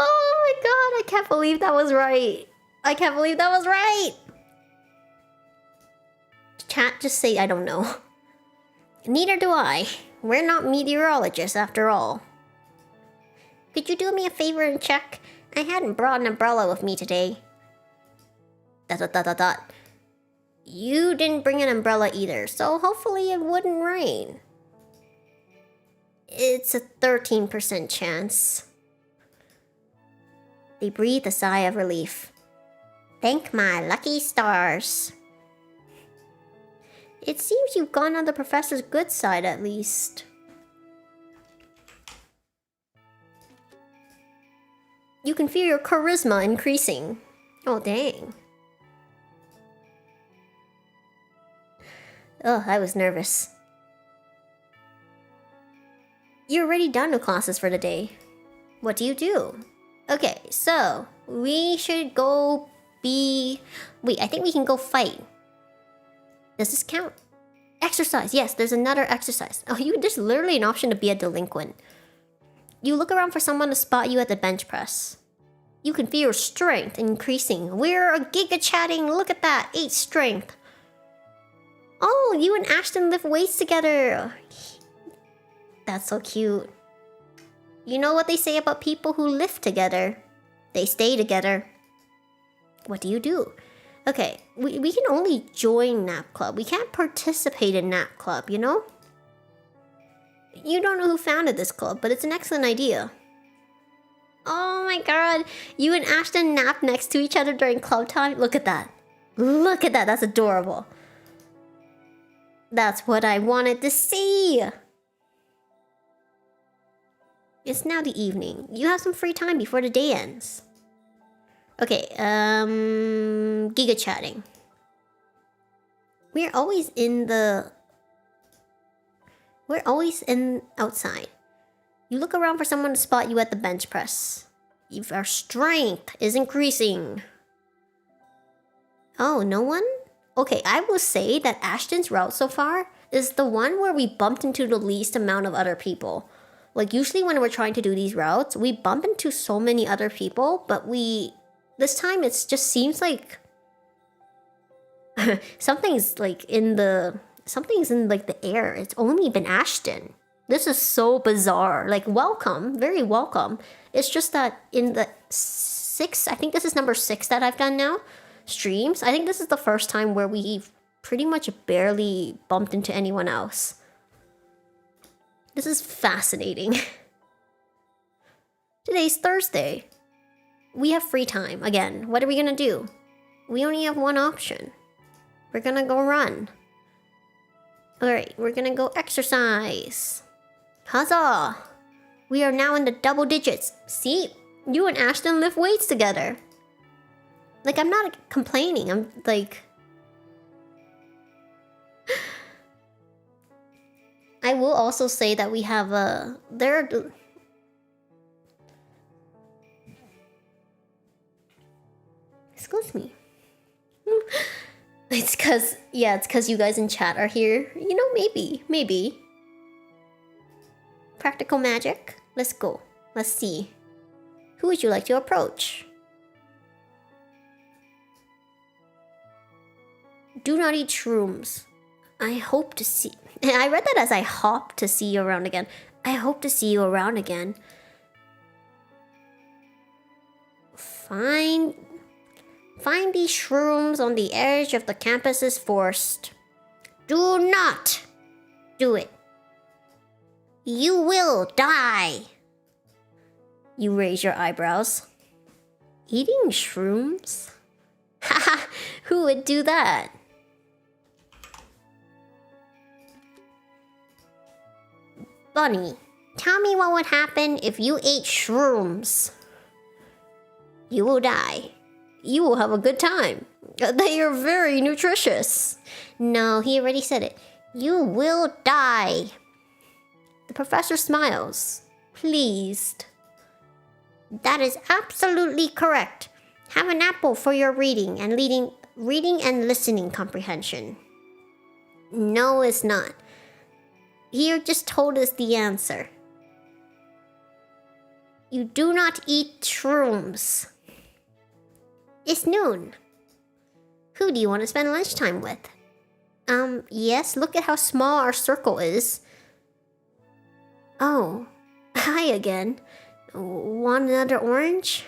Oh my god, I can't believe that was right. Chat, just say I don't know. Neither do I. We're not meteorologists after all. Could you do me a favor and check? I hadn't brought an umbrella with me today. ... You didn't bring an umbrella either, so hopefully it wouldn't rain. It's a 13% chance. They breathe a sigh of relief. Thank my lucky stars. It seems you've gone on the professor's good side at least. You can feel your charisma increasing. Oh, dang. Oh, I was nervous. You're already done with classes for the day. What do you do? Okay, so we should go be... Wait, I think we can go fight. Does this count? Exercise. Yes, there's another exercise. Oh, there's literally an option to be a delinquent. You look around for someone to spot you at the bench press. You can feel your strength increasing. We're a Gigachading. Look at that. 8 strength. Oh, you and Ashton lift weights together. That's so cute. You know what they say about people who live together? They stay together. What do you do? Okay, we can only join nap club. We can't participate in nap club, you know? You don't know who founded this club, but it's an excellent idea. Oh my god, you and Ashton nap next to each other during club time? Look at that. Look at that, that's adorable. That's what I wanted to see. It's now the evening. You have some free time before the day ends. Okay, Gigachatting. We're always outside. You look around for someone to spot you at the bench press. If our strength is increasing. Oh, no one? Okay, I will say that Ashton's route so far is the one where we bumped into the least amount of other people. Like, usually when we're trying to do these routes, we bump into so many other people, but this time it just seems like something's in the air. It's only been Ashton. This is so bizarre. Like, welcome, very welcome. It's just that in the 6, I think this is number 6 that I've done now, streams, I think this is the first time where we've pretty much barely bumped into anyone else. This is fascinating. Today's Thursday. We have free time. Again, what are we gonna do? We only have one option. We're gonna go run. Alright, we're gonna go exercise. Huzzah! We are now in the double digits. See? You and Ashton lift weights together. Like, I'm not complaining. I'm like... I will also say that we have excuse me. It's cause you guys in chat are here. You know, maybe. Practical magic. Let's go. Let's see. Who would you like to approach? Do not eat shrooms. I hope to see... I read that as I hope to see you around again. I hope to see you around again. Find these shrooms on the edge of the campus's forest. Do not do it. You will die. You raise your eyebrows. Eating shrooms? Haha, who would do that? Bunny, tell me what would happen if you ate shrooms. You will die. You will have a good time. They are very nutritious. No, he already said it. You will die. The professor smiles, pleased. That is absolutely correct. Have an apple for your reading and listening comprehension. No, it's not. He just told us the answer. You do not eat shrooms. It's noon. Who do you want to spend lunchtime with? Yes, look at how small our circle is. Oh, hi again. Want another orange?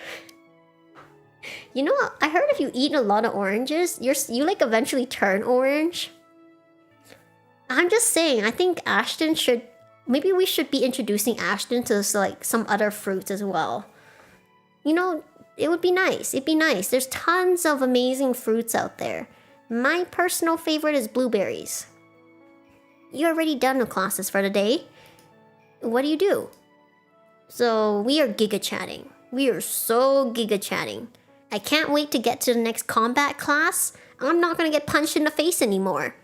You know, I heard if you eat a lot of oranges, you like eventually turn orange. I'm just saying, I think Ashton should... Maybe we should be introducing Ashton to like some other fruits as well. You know, it would be nice. It'd be nice. There's tons of amazing fruits out there. My personal favorite is blueberries. You're already done with classes for the day. What do you do? So we are Gigachatting. We are so Gigachading. I can't wait to get to the next combat class. I'm not gonna get punched in the face anymore.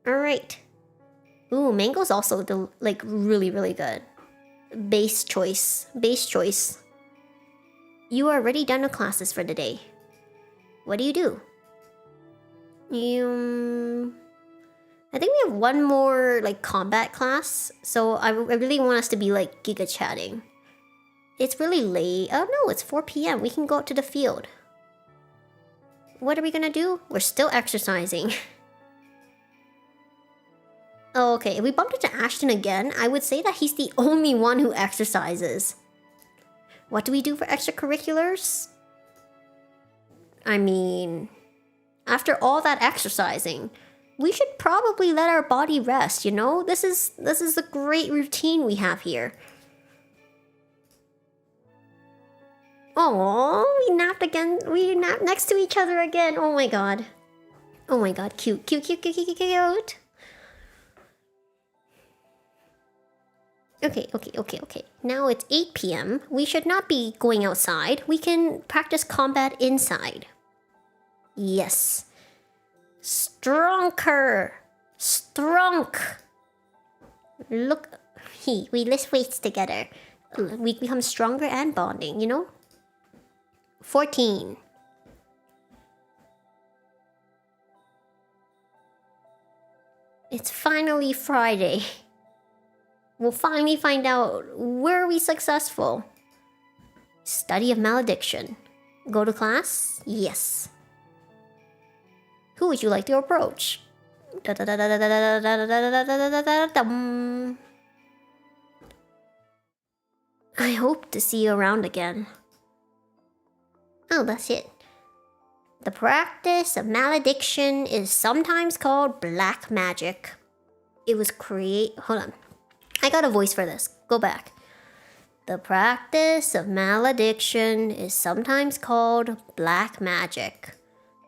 Alright. Ooh, mango's also like really, really good. Base choice. Base choice. You are already done with classes for the day. What do you do? I think we have one more like combat class, so I really want us to be like Gigachading. It's really late. Oh no, it's 4 p.m. We can go out to the field. What are we gonna do? We're still exercising. Oh, okay, if we bumped into Ashton again, I would say that he's the only one who exercises. What do we do for extracurriculars? I mean, after all that exercising, we should probably let our body rest, you know? This is a great routine we have here. Oh, we napped again. We napped next to each other again. Oh my god. Oh my god, cute, cute, cute, cute, cute, cute. Okay. Now it's 8 p.m. We should not be going outside. We can practice combat inside. Yes. Stronger. Strong. Look. We lift weights together. We become stronger and bonding, you know? 14. It's finally Friday. We'll finally find out, were we successful? Study of malediction. Go to class? Yes. Who would you like to approach? I hope to see you around again. Oh, that's it. The practice of malediction is sometimes called black magic. It was hold on. I got a voice for this. Go back. The practice of malediction is sometimes called black magic.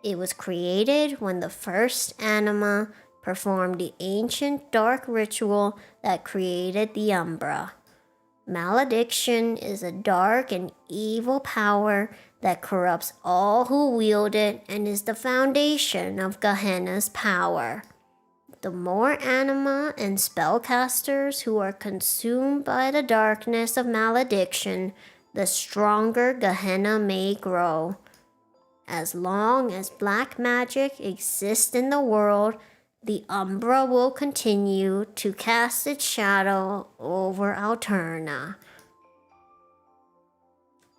It was created when the first anima performed the ancient dark ritual that created the Umbra. Malediction is a dark and evil power that corrupts all who wield it and is the foundation of Gehenna's power. The more anima and spellcasters who are consumed by the darkness of malediction, the stronger Gehenna may grow. As long as black magic exists in the world, the Umbra will continue to cast its shadow over Alterna.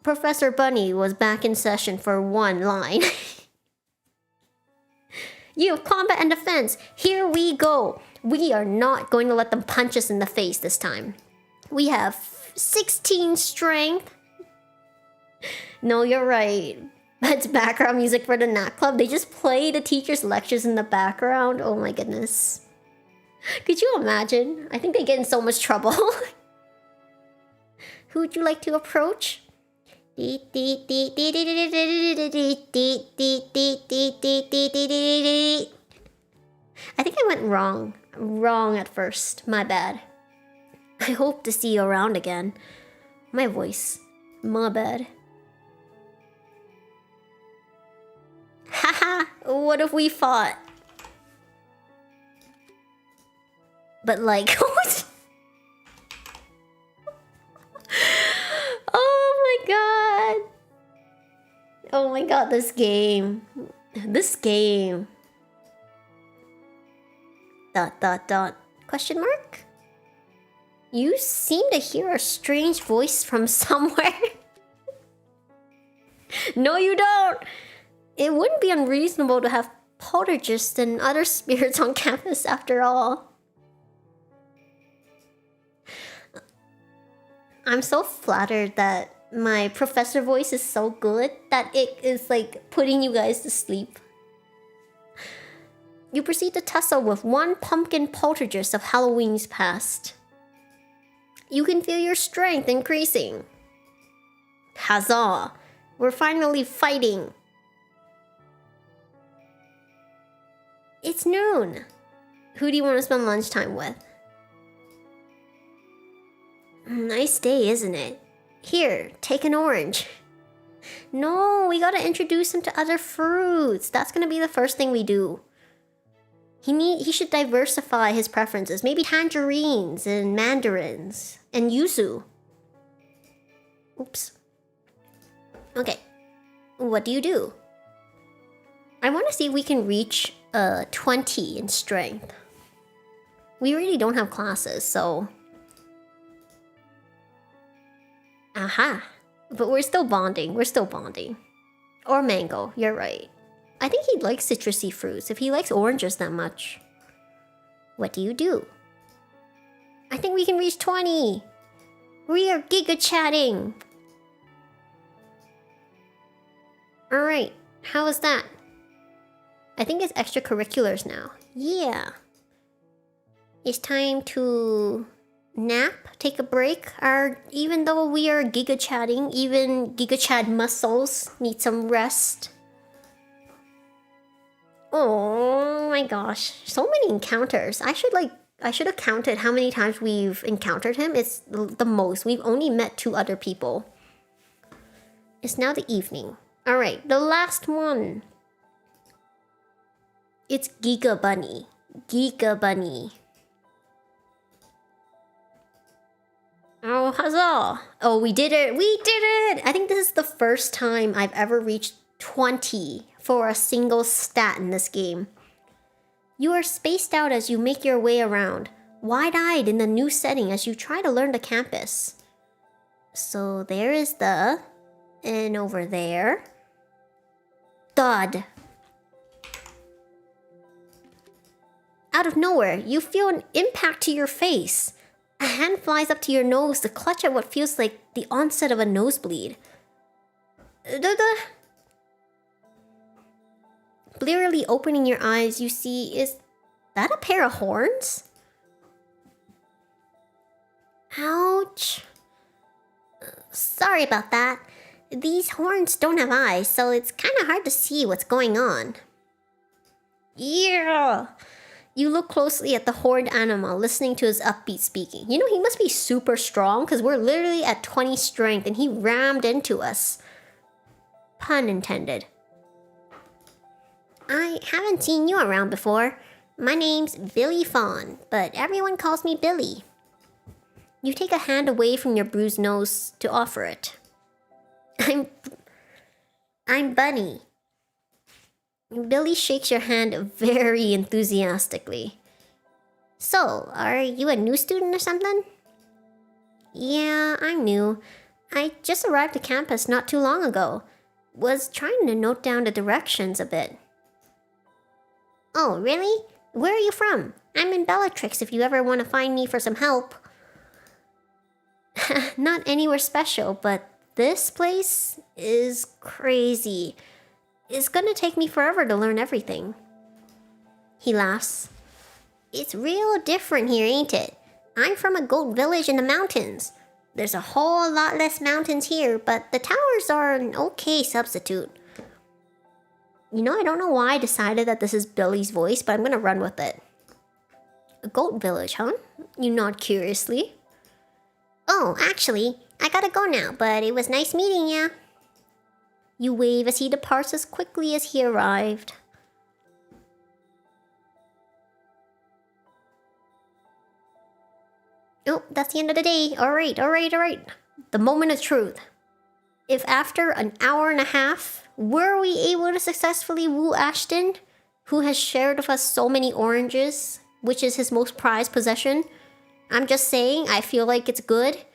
Professor Bunny was back in session for one line. You have combat and defense. Here we go. We are not going to let them punch us in the face this time. We have 16 strength. No, you're right. That's background music for the Nat Club. They just play the teacher's lectures in the background. Oh my goodness. Could you imagine? I think they get in so much trouble. Who would you like to approach? I think I went wrong. Wrong at first. My bad. I hope to see you around again. My voice. My bad. Haha, what if we fought? But like, what? Oh my god, this game. This game. ... Question mark? You seem to hear a strange voice from somewhere. No, you don't. It wouldn't be unreasonable to have poltergeists and other spirits on campus after all. I'm so flattered that my professor voice is so good that it is like putting you guys to sleep. You proceed to tussle with one pumpkin poltergeist of Halloween's past. You can feel your strength increasing. Huzzah! We're finally fighting. It's noon. Who do you want to spend lunchtime with? Nice day, isn't it? Here, take an orange. No, we gotta introduce him to other fruits. That's gonna be the first thing we do. He should diversify his preferences. Maybe tangerines and mandarins and yuzu. Oops. Okay. What do you do? I want to see if we can reach 20 in strength. We really don't have classes, so... Aha! But we're still bonding. We're still bonding. Or mango, you're right. I think he likes citrusy fruits if he likes oranges that much. What do you do? I think we can reach 20! We are Gigachading! Alright, how was that? I think it's extracurriculars now. Yeah. It's time to nap, take a break. Even though we are Gigachading, even Gigachad muscles need some rest. Oh my gosh, so many encounters. I should have counted how many times we've encountered him. It's the most. We've only met 2 other people. It's now the evening. Alright, the last one. It's Giga Bunny. Giga Bunny. Oh, huzzah! Oh, we did it! We did it! I think this is the first time I've ever reached 20 for a single stat in this game. You are spaced out as you make your way around, wide-eyed in the new setting as you try to learn the campus. So there is the... and over there... Thud. Out of nowhere, you feel an impact to your face. A hand flies up to your nose to clutch at what feels like the onset of a nosebleed. Blearily opening your eyes, you see, is that a pair of horns? Ouch. Sorry about that. These horns don't have eyes, so it's kind of hard to see what's going on. Yeah! You look closely at the horned animal, listening to his upbeat speaking. You know, he must be super strong, because we're literally at 20 strength, and he rammed into us. Pun intended. I haven't seen you around before. My name's Billy Fawn, but everyone calls me Billy. You take a hand away from your bruised nose to offer it. I'm Bunny. Billy shakes your hand very enthusiastically. So, are you a new student or something? Yeah, I'm new. I just arrived to campus not too long ago. Was trying to note down the directions a bit. Oh, really? Where are you from? I'm in Bellatrix if you ever want to find me for some help. Not anywhere special, but this place is crazy. It's gonna take me forever to learn everything. He laughs. It's real different here, ain't it? I'm from a goat village in the mountains. There's a whole lot less mountains here, but the towers are an okay substitute. You know, I don't know why I decided that this is Billy's voice, but I'm gonna run with it. A goat village, huh? You nod curiously. Oh, actually, I gotta go now, but it was nice meeting ya. You wave as he departs as quickly as he arrived. Oh, that's the end of the day. Alright. The moment of truth. If after an hour and a half, were we able to successfully woo Ashton, who has shared with us so many oranges, which is his most prized possession? I'm just saying, I feel like it's good.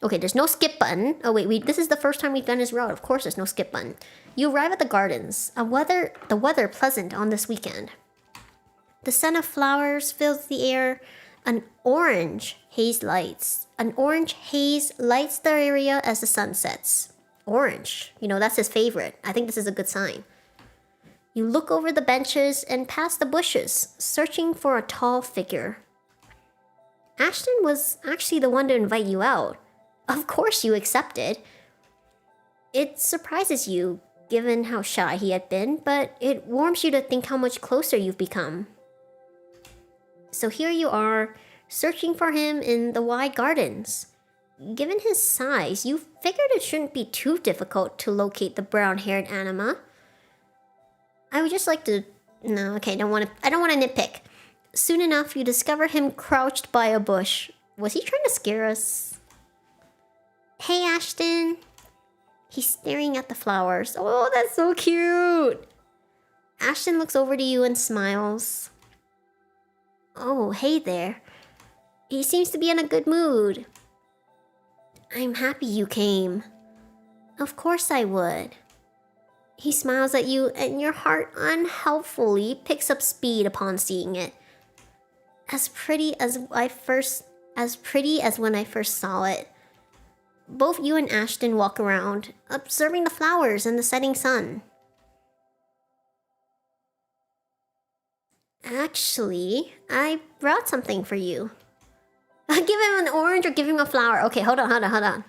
Okay, there's no skip button. Oh wait, this is the first time we've done his route. Of course there's no skip button. You arrive at the gardens. The weather pleasant on this weekend. The scent of flowers fills the air. An orange haze lights the area as the sun sets. Orange, you know, that's his favorite. I think this is a good sign. You look over the benches and past the bushes, searching for a tall figure. Ashton was actually the one to invite you out. Of course you accepted. It surprises you, given how shy he had been, but it warms you to think how much closer you've become. So here you are, searching for him in the wide gardens. Given his size, you figured it shouldn't be too difficult to locate the brown-haired anima. I would just like to... No, okay, I don't want to nitpick. Soon enough, you discover him crouched by a bush. Was he trying to scare us? Hey, Ashton. He's staring at the flowers. Oh, that's so cute. Ashton looks over to you and smiles. Oh, hey there. He seems to be in a good mood. I'm happy you came. Of course I would. He smiles at you and your heart unhelpfully picks up speed upon seeing it. As pretty as when I first saw it. Both you and Ashton walk around, observing the flowers and the setting sun. Actually, I brought something for you. Give him an orange or give him a flower? Okay, hold on.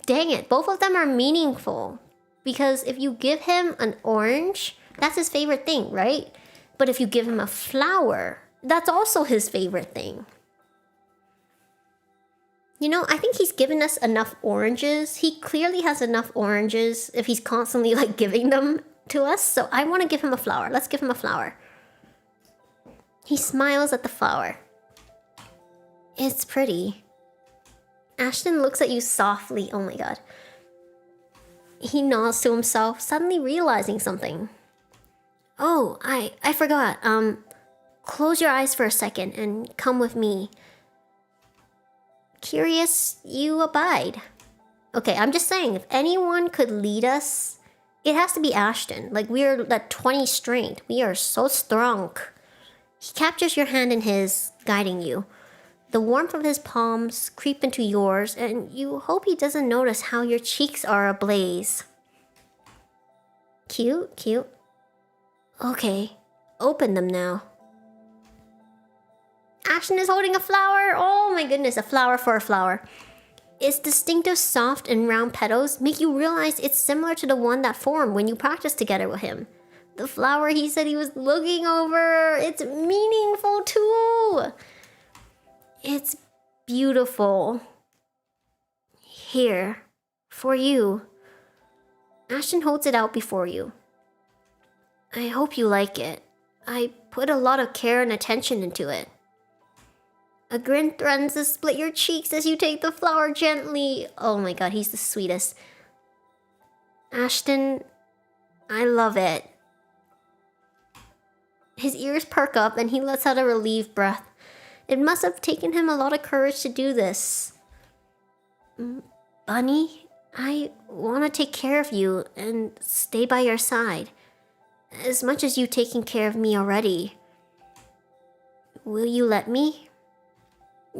Dang it, both of them are meaningful. Because if you give him an orange, that's his favorite thing, right? But if you give him a flower, that's also his favorite thing. You know, I think he's given us enough oranges. He clearly has enough oranges if he's constantly like giving them to us. So I want to give him a flower. Let's give him a flower. He smiles at the flower. It's pretty. Ashton looks at you softly. Oh my god. He nods to himself, suddenly realizing something. Oh, I forgot. Close your eyes for a second and come with me. Curious, you abide. Okay, I'm just saying, if anyone could lead us, it has to be Ashton. Like, we're at 20 strength. We are so strong. He captures your hand in his, guiding you. The warmth of his palms creep into yours, and you hope he doesn't notice how your cheeks are ablaze. Cute. Okay, open them now. Ashton is holding a flower. Oh my goodness, a flower for a flower. Its distinctive soft and round petals make you realize it's similar to the one that formed when you practiced together with him. The flower he said he was looking over, it's meaningful too. It's beautiful. Here, for you. Ashton holds it out before you. I hope you like it. I put a lot of care and attention into it. A grin threatens to split your cheeks as you take the flower gently. Oh my god, he's the sweetest. Ashton, I love it. His ears perk up and he lets out a relieved breath. It must have taken him a lot of courage to do this. Bunny, I want to take care of you and stay by your side. As much as you've taken care of me already. Will you let me?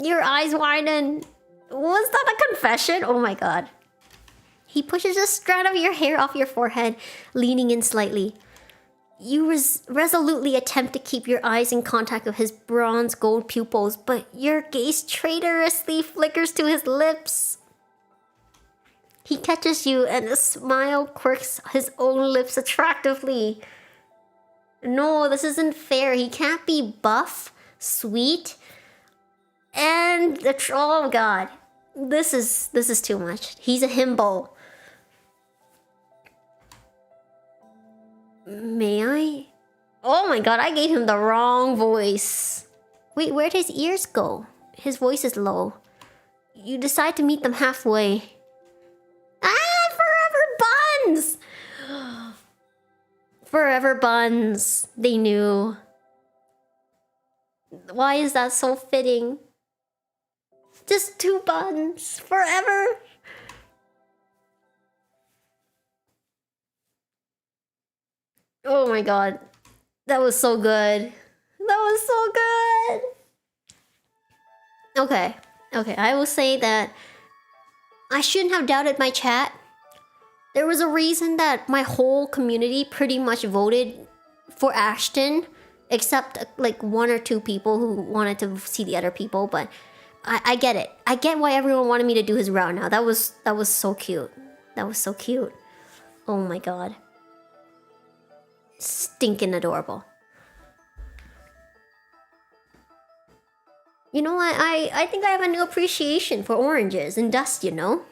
Your eyes widen. Was that a confession? Oh my god. He pushes a strand of your hair off your forehead, leaning in slightly. You resolutely attempt to keep your eyes in contact with his bronze gold pupils, but your gaze traitorously flickers to his lips. He catches you and a smile quirks his own lips attractively. No, this isn't fair. He can't be buff, sweet, and oh god. This is too much. He's a himbo. May I? Oh my god, I gave him the wrong voice. Wait, where'd his ears go? His voice is low. You decide to meet them halfway. Ah, forever buns! Forever buns. They knew. Why is that so fitting? Just 2 buns. Forever. Oh my god. That was so good. That was so good. Okay, I will say that I shouldn't have doubted my chat. There was a reason that my whole community pretty much voted for Ashton, except like 1 or 2 people who wanted to see the other people, but I get it. I get why everyone wanted me to do his route now. That was so cute. That was so cute. Oh my god. Stinking adorable. You know what? I think I have a new appreciation for oranges and dust, you know?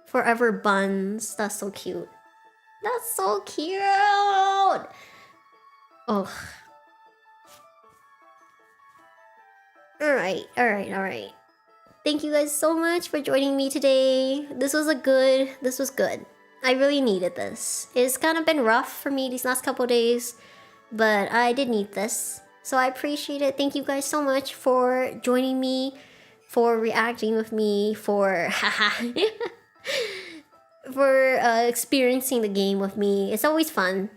Forever buns. That's so cute. That's so cute! Oh. Alright. Thank you guys so much for joining me today. This was good. I really needed this. It's kind of been rough for me these last couple days, but I did need this. So I appreciate it. Thank you guys so much for joining me, for reacting with me, for for experiencing the game with me. It's always fun.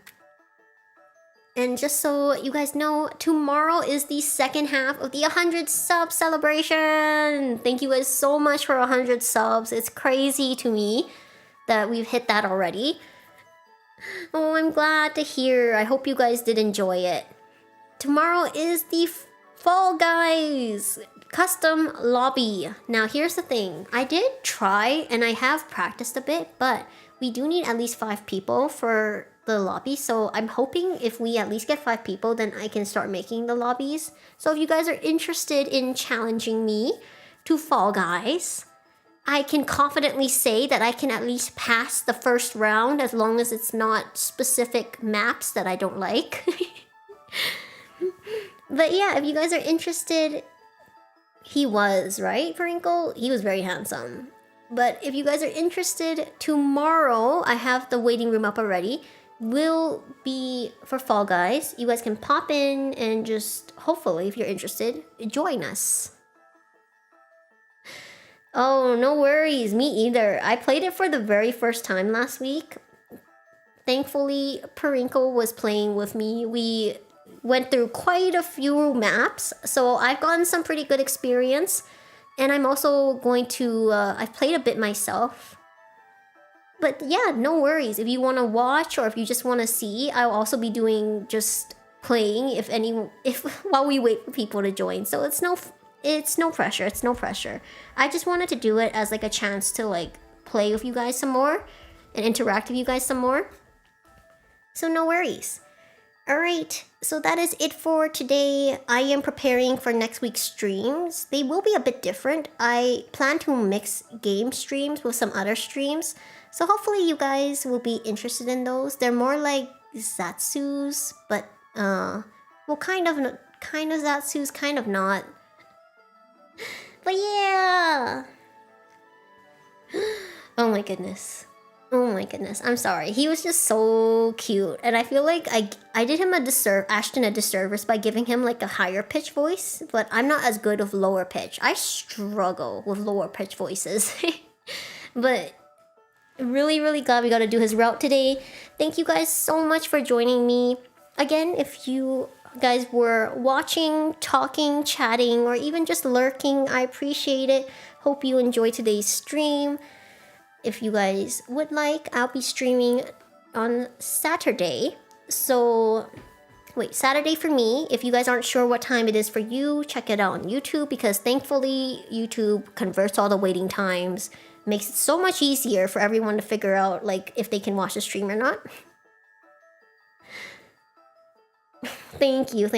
And just so you guys know, tomorrow is the second half of the 100 sub celebration. Thank you guys so much for 100 subs. It's crazy to me that we've hit that already. Oh, I'm glad to hear. I hope you guys did enjoy it. Tomorrow is the Fall Guys custom lobby. Now here's the thing. I did try and I have practiced a bit, but we do need at least 5 people for the lobby. So I'm hoping if we at least get 5 people, then I can start making the lobbies. So if you guys are interested in challenging me to Fall Guys, I can confidently say that I can at least pass the first round as long as it's not specific maps that I don't like. But yeah, if you guys are interested, he was, right, Vrinkle? He was very handsome. But if you guys are interested, tomorrow, I have the waiting room up already, will be for Fall Guys. You guys can pop in and just, hopefully, if you're interested, join us. Oh, no worries, me either. I played it for the very first time last week. Thankfully, Perinkle was playing with me. We went through quite a few maps, so I've gotten some pretty good experience. And I'm also going to, I've played a bit myself. But yeah, no worries. If you want to watch or if you just want to see, I'll also be doing just playing if while we wait for people to join. So it's no pressure. I just wanted to do it as like a chance to like play with you guys some more and interact with you guys some more. So no worries. Alright, so that is it for today. I am preparing for next week's streams. They will be a bit different. I plan to mix game streams with some other streams. So hopefully you guys will be interested in those. They're more like Zatsus, but well, kind of Zatsus, kind of not. But yeah. Oh my goodness. I'm sorry. He was just so cute, and I feel like I did him Ashton a disservice by giving him like a higher pitch voice, but I'm not as good with lower pitch. I struggle with lower pitch voices. But really glad we got to do his route today. Thank you guys so much for joining me. Again, if you guys were watching, talking, chatting, or even just lurking, I appreciate it. Hope you enjoyed today's stream. If you guys would like, I'll be streaming on Saturday. So, wait, Saturday for me. If you guys aren't sure what time it is for you, check it out on YouTube, because thankfully YouTube converts all the waiting times. Makes it so much easier for everyone to figure out like if they can watch the stream or not. Thank you.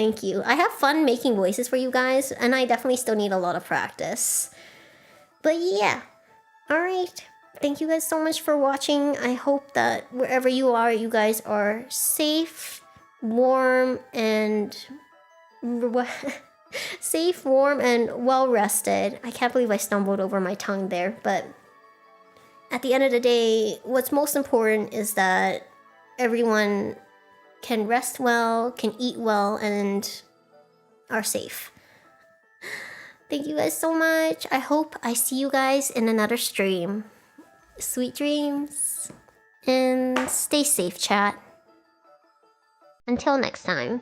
I have fun making voices for you guys, and I definitely still need a lot of practice. But yeah, alright. Thank you guys so much for watching. I hope that wherever you are, you guys are safe, warm, and well rested. I can't believe I stumbled over my tongue there, but at the end of the day, what's most important is that everyone can rest well, can eat well, and are safe. Thank you guys so much. I hope I see you guys in another stream. Sweet dreams, and stay safe, chat. Until next time.